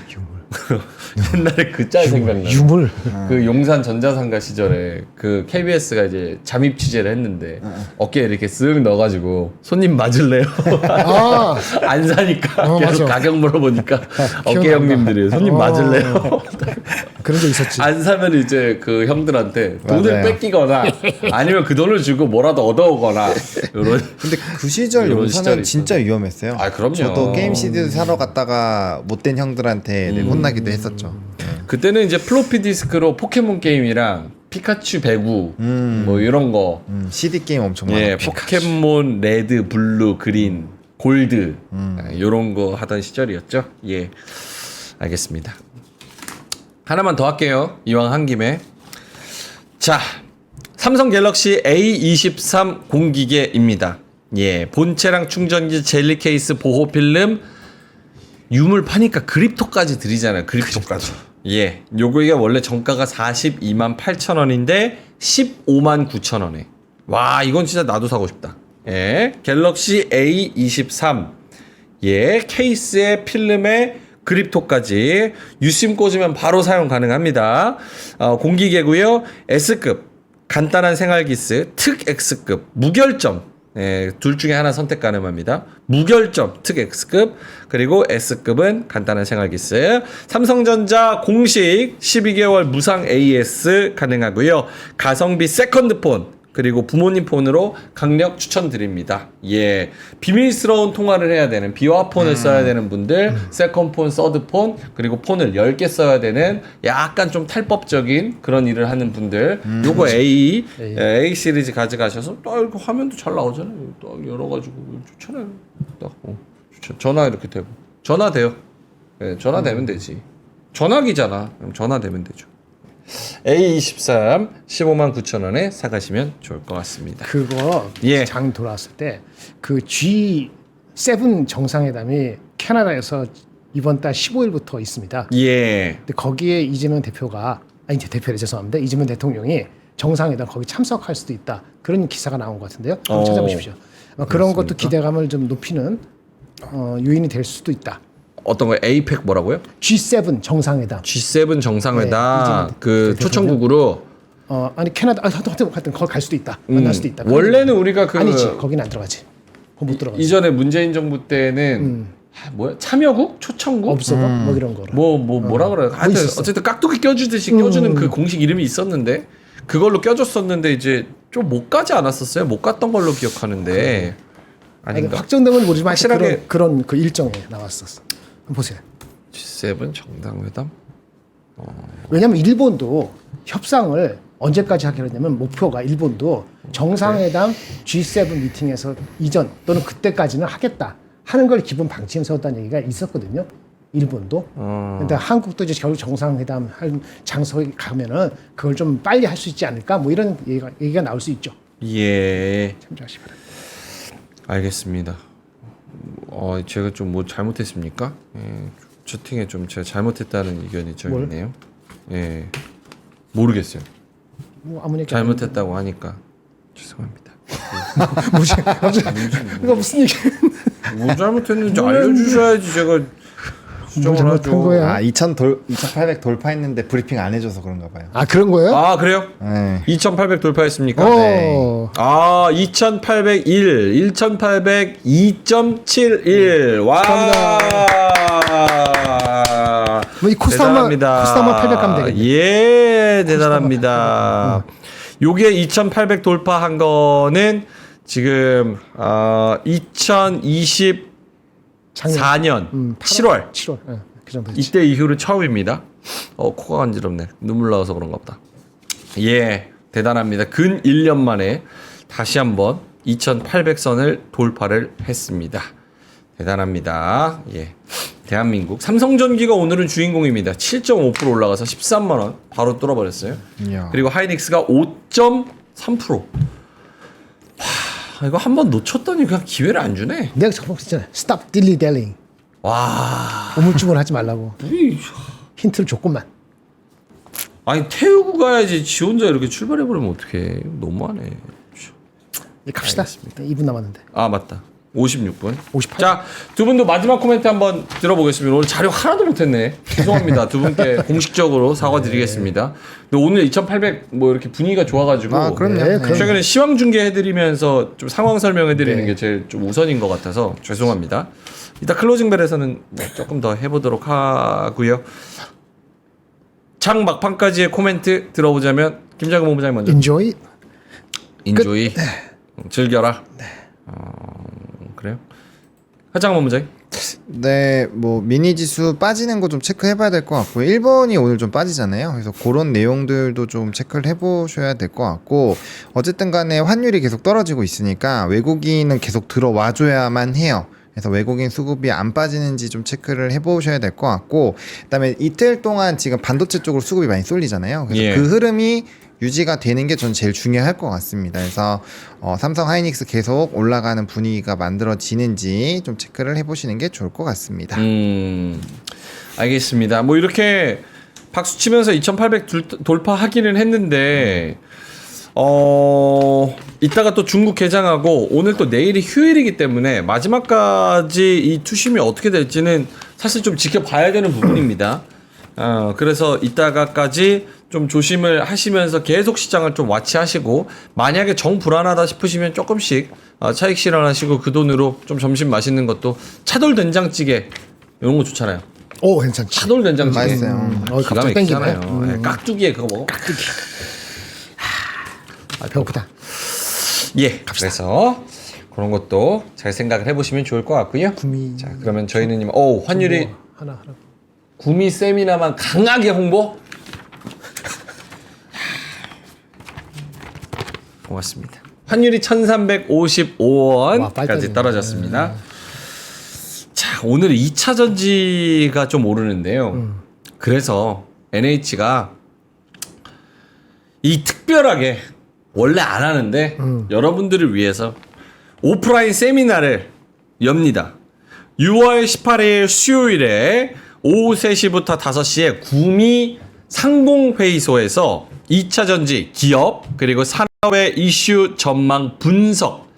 옛날에 그 짤 생각나. 유물. 그 용산 전자상가 시절에 그 KBS가 이제 잠입 취재를 했는데 어깨에 이렇게 쓱 넣어가지고 손님 맞을래요? 아. 안 사니까 계속 맞아. 가격 물어보니까 어깨 기억난다. 형님들이 손님 맞을래요? 그런 적 있었지. 안 사면 이제 그 형들한테 돈을 맞아요. 뺏기거나 아니면 그 돈을 주고 뭐라도 얻어오거나 이런. 근데 그 시절 이런 용산은 시절이 진짜 위험했어요. 아, 그럼요. 저도 게임 CD 사러 갔다가 못된 형들한테 혼나기도 했었죠. 그때는 이제 플로피 디스크로 포켓몬 게임이랑 피카츄 배구 뭐 이런 거 CD 게임 엄청 많아. 예, 포켓몬 레드, 블루, 그린, 골드 이런 거 하던 시절이었죠. 예, 알겠습니다. 하나만 더 할게요. 이왕 한 김에. 자, 삼성 갤럭시 A23 공기계입니다. 예, 본체랑 충전기, 젤리 케이스, 보호 필름, 유물 파니까 그립토까지 드리잖아요. 그립토까지. 예, 요거가 원래 정가가 42만 8천 원인데 15만 9천 원에. 와, 이건 진짜 나도 사고 싶다. 예, 갤럭시 A23. 예, 케이스에 필름에 그립토까지 유심 꽂으면 바로 사용 가능합니다. 공기계고요. S급 간단한 생활기스, 특 X급 무결점. 예, 둘 중에 하나 선택 가능합니다. 무결점 특 X급 그리고 S급은 간단한 생활기스. 삼성전자 공식 12개월 무상 AS 가능하고요. 가성비 세컨드폰 그리고 부모님 폰으로 강력 추천드립니다. 예, 비밀스러운 통화를 해야 되는 비화폰을 써야 되는 분들, 세컨폰, 서드폰 그리고 폰을 10개 써야 되는 약간 좀 탈법적인 그런 일을 하는 분들 요거 A 시리즈 가져가셔서 또 이렇게 화면도 잘 나오잖아요. 또 열어가지고 좋잖아요. 딱 전화 이렇게 되고 전화 돼요. 예, 전화 되면 되지. 전화기잖아. 그럼 전화 되면 되죠. A23 15만 9천 원에 사가시면 좋을 것 같습니다. 그거 예. 장 돌아왔을 때 그 G7 정상회담이 캐나다에서 이번 달 15일부터 있습니다. 예. 근데 거기에 이재명 대표가 이제 대표래 죄송합니다. 이재명 대통령이 정상회담 거기 참석할 수도 있다. 그런 기사가 나온 것 같은데요. 한번 찾아보십시오. 그런 것도 기대감을 좀 높이는 요인이 될 수도 있다. 어떤 거 에이펙 뭐라고요? G7 정상회담. G7 정상회담 네, 그 초청국으로 아니 캐나다 하여튼 거기 갈 수도 있다. 만날 수도 있다. 원래는 우리가 그 아니지 거기는 안 들어가지. 거기 못 들어가지. 이전에 문재인 정부 때는 뭐야 참여국? 초청국? 없어도 뭐 이런 거로. 뭐라 그래요? 하여튼 있었어. 어쨌든 깍두기 껴주듯이 껴주는 그 공식 이름이 있었는데 그걸로 껴줬었는데 이제 좀 못 가지 않았었어요? 못 갔던 걸로 기억하는데 아닌가? 확정된 건 모르지만 확실하게 그런 그 일정에 나왔었어. 한번 보세요. G7 정상회담? 왜냐하면 일본도 협상을 언제까지 하기로 했냐면 목표가 일본도 정상회담 G7 미팅에서 이전 또는 그때까지는 하겠다 하는 걸 기본 방침에 세웠다는 얘기가 있었거든요. 일본도. 근데 한국도 이제 결국 정상회담 할 장소에 가면은 그걸 좀 빨리 할 수 있지 않을까 뭐 이런 얘기가 나올 수 있죠. 예, 참조하시 바랍니다. 알겠습니다. 제가 좀 뭐 잘못했습니까? 예, 채팅에 좀 제가 잘못했다는 의견이 좀 뭘? 있네요. 예, 모르겠어요. 뭐 아무 얘기 잘못했다고 하니까 죄송합니다. 뭐지? 갑자기 이거 무슨 얘기? 뭐 잘못했는지 알려주셔야지 제가 수정을 잘못한 하죠. 거야? 아 2,800 돌파했는데 브리핑 안 해줘서 그런가 봐요. 아 그런 거예요? 아 그래요? 네. 2,800 돌파했습니까? 어. 아 2,801, 1,800, 2.71. 와. 뭐이 코스닥만 800 가면 되겠네. 예, 대단합니다. 요게 2,800 돌파한 거는 지금 2024년 작년. 7월 7월. 예, 그 정도 됐지. 이때 이후로 처음입니다. 코가 간지럽네. 눈물 나와서 그런가 보다. 예, 대단합니다. 근 1년 만에 다시 한번 2,800선을 돌파를 했습니다. 대단합니다. 예. 대한민국 삼성전기가 오늘은 주인공입니다. 7.5% 올라가서 13만 원 바로 뚫어버렸어요. 이야. 그리고 하이닉스가 5.3%. 이거 한 번 놓쳤더니 그냥 기회를 안 주네. 내가 저번 했잖아. Stop dilly dallying. 와. 우물쭈물 하지 말라고. 이- 힌트를 줬구만. 아니 태우고 가야지. 지 혼자 이렇게 출발해버리면 어떡해. 너무하네. 이제 갑시다. 알겠습니다. 2분 남았는데. 아 맞다. 56분. 58. 자, 두 분도 마지막 코멘트 한번 들어보겠습니다. 오늘 자료 하나도 못했네. 죄송합니다. 두 분께 공식적으로 사과드리겠습니다. 근데 오늘 2,800 뭐 이렇게 분위기가 좋아가지고 아 그럼요. 네, 네. 최근에 시황 중계해드리면서 좀 상황 설명해드리는 게 제일 좀 우선인 것 같아서 죄송합니다. 이따 클로징 벨에서는 뭐 조금 더 해보도록 하고요. 장 막판까지의 코멘트 들어보자면 김장근 본부장님 먼저. Enjoy. 인조이 즐겨라. 그래요? 하장 본부장님. 네, 뭐 미니 지수 빠지는 거 좀 체크해봐야 될 것 같고요. 일본이 오늘 좀 빠지잖아요. 그래서 그런 내용들도 좀 체크를 해보셔야 될 것 같고, 어쨌든 간에 환율이 계속 떨어지고 있으니까 외국인은 계속 들어와줘야만 해요. 그래서 외국인 수급이 안 빠지는지 좀 체크를 해보셔야 될 것 같고, 그다음에 이틀 동안 지금 반도체 쪽으로 수급이 많이 쏠리잖아요. 그래서 예. 그 흐름이 유지가 되는 게 전 제일 중요할 것 같습니다. 그래서 삼성 하이닉스 계속 올라가는 분위기가 만들어지는지 좀 체크를 해보시는 게 좋을 것 같습니다. 알겠습니다. 뭐 이렇게 박수 치면서 2,800 돌파하기는 했는데 이따가 또 중국 개장하고 오늘 또 내일이 휴일이기 때문에 마지막까지 이 투심이 어떻게 될지는 사실 좀 지켜봐야 되는 부분입니다. 그래서 이따가까지 좀 조심을 하시면서 계속 시장을 좀 와치하시고 만약에 정 불안하다 싶으시면 조금씩 차익 실현하시고 그 돈으로 좀 점심 맛있는 것도 차돌 된장찌개 이런 거 좋잖아요. 오 괜찮지. 차돌 된장찌개 맛있어요. 기가 갑자기 막히잖아요. 땡기네. 네, 깍두기에 그거 먹어. 배고프다. 예, 그래서 그런 것도 잘 생각을 해보시면 좋을 것 같고요. 구미. 자, 그러면 저희는 환율이 하나. 구미 세미나만 강하게 홍보. 고맙습니다. 환율이 와, 빨리 1,355원까지 떨어지네. 떨어졌습니다. 자, 오늘 2차 전지가 좀 오르는데요. 그래서 NH가 이 특별하게 원래 안 하는데 여러분들을 위해서 오프라인 세미나를 엽니다. 6월 18일 수요일에 오후 3시부터 5시에 구미 상공회의소에서 2차 전지 기업 그리고 산업의 이슈 전망 분석,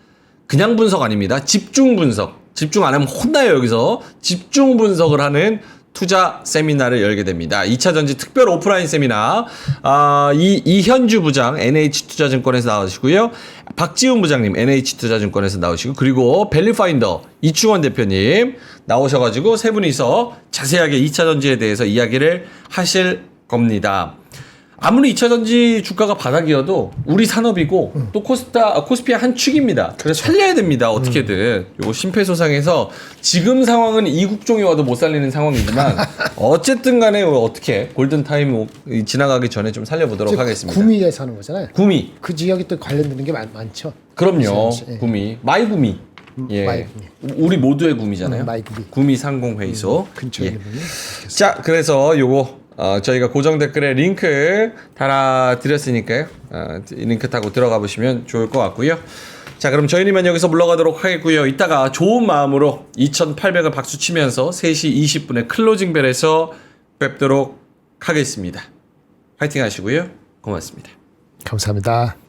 그냥 분석 아닙니다. 집중 분석. 집중 안 하면 혼나요. 여기서 집중 분석을 하는 투자 세미나를 열게 됩니다. 2차 전지 특별 오프라인 세미나. 이현주 부장 NH투자증권에서 나오시고요. 박지훈 부장님 NH투자증권에서 나오시고, 그리고 밸류파인더 이충원 대표님 나오셔가지고 세 분이서 자세하게 2차 전지에 대해서 이야기를 하실 겁니다. 아무리 2차 전지 주가가 바닥이어도 우리 산업이고 또 코스피의 한 축입니다. 그래서 살려야 됩니다. 어떻게든. 요거 심폐소생해서 지금 상황은 이국종이 와도 못 살리는 상황이지만 어쨌든 간에 어떻게 골든타임 지나가기 전에 좀 살려보도록 하겠습니다. 구미에서 하는 거잖아요. 구미. 그 지역이 또 관련되는 게 많죠. 그럼요. 예. 구미. 마이구미. 예. 마이구미. 우리 모두의 구미잖아요. 마이구미. 구미 상공회의소. 근처에 예. 있는 분이. 자, 그래서 요거 저희가 고정 댓글에 링크 달아드렸으니까요. 이 링크 타고 들어가 보시면 좋을 것 같고요. 자, 그럼 저희는 여기서 물러가도록 하겠고요. 이따가 좋은 마음으로 2800을 박수 치면서 3시 20분에 클로징 벨에서 뵙도록 하겠습니다. 파이팅 하시고요. 고맙습니다. 감사합니다.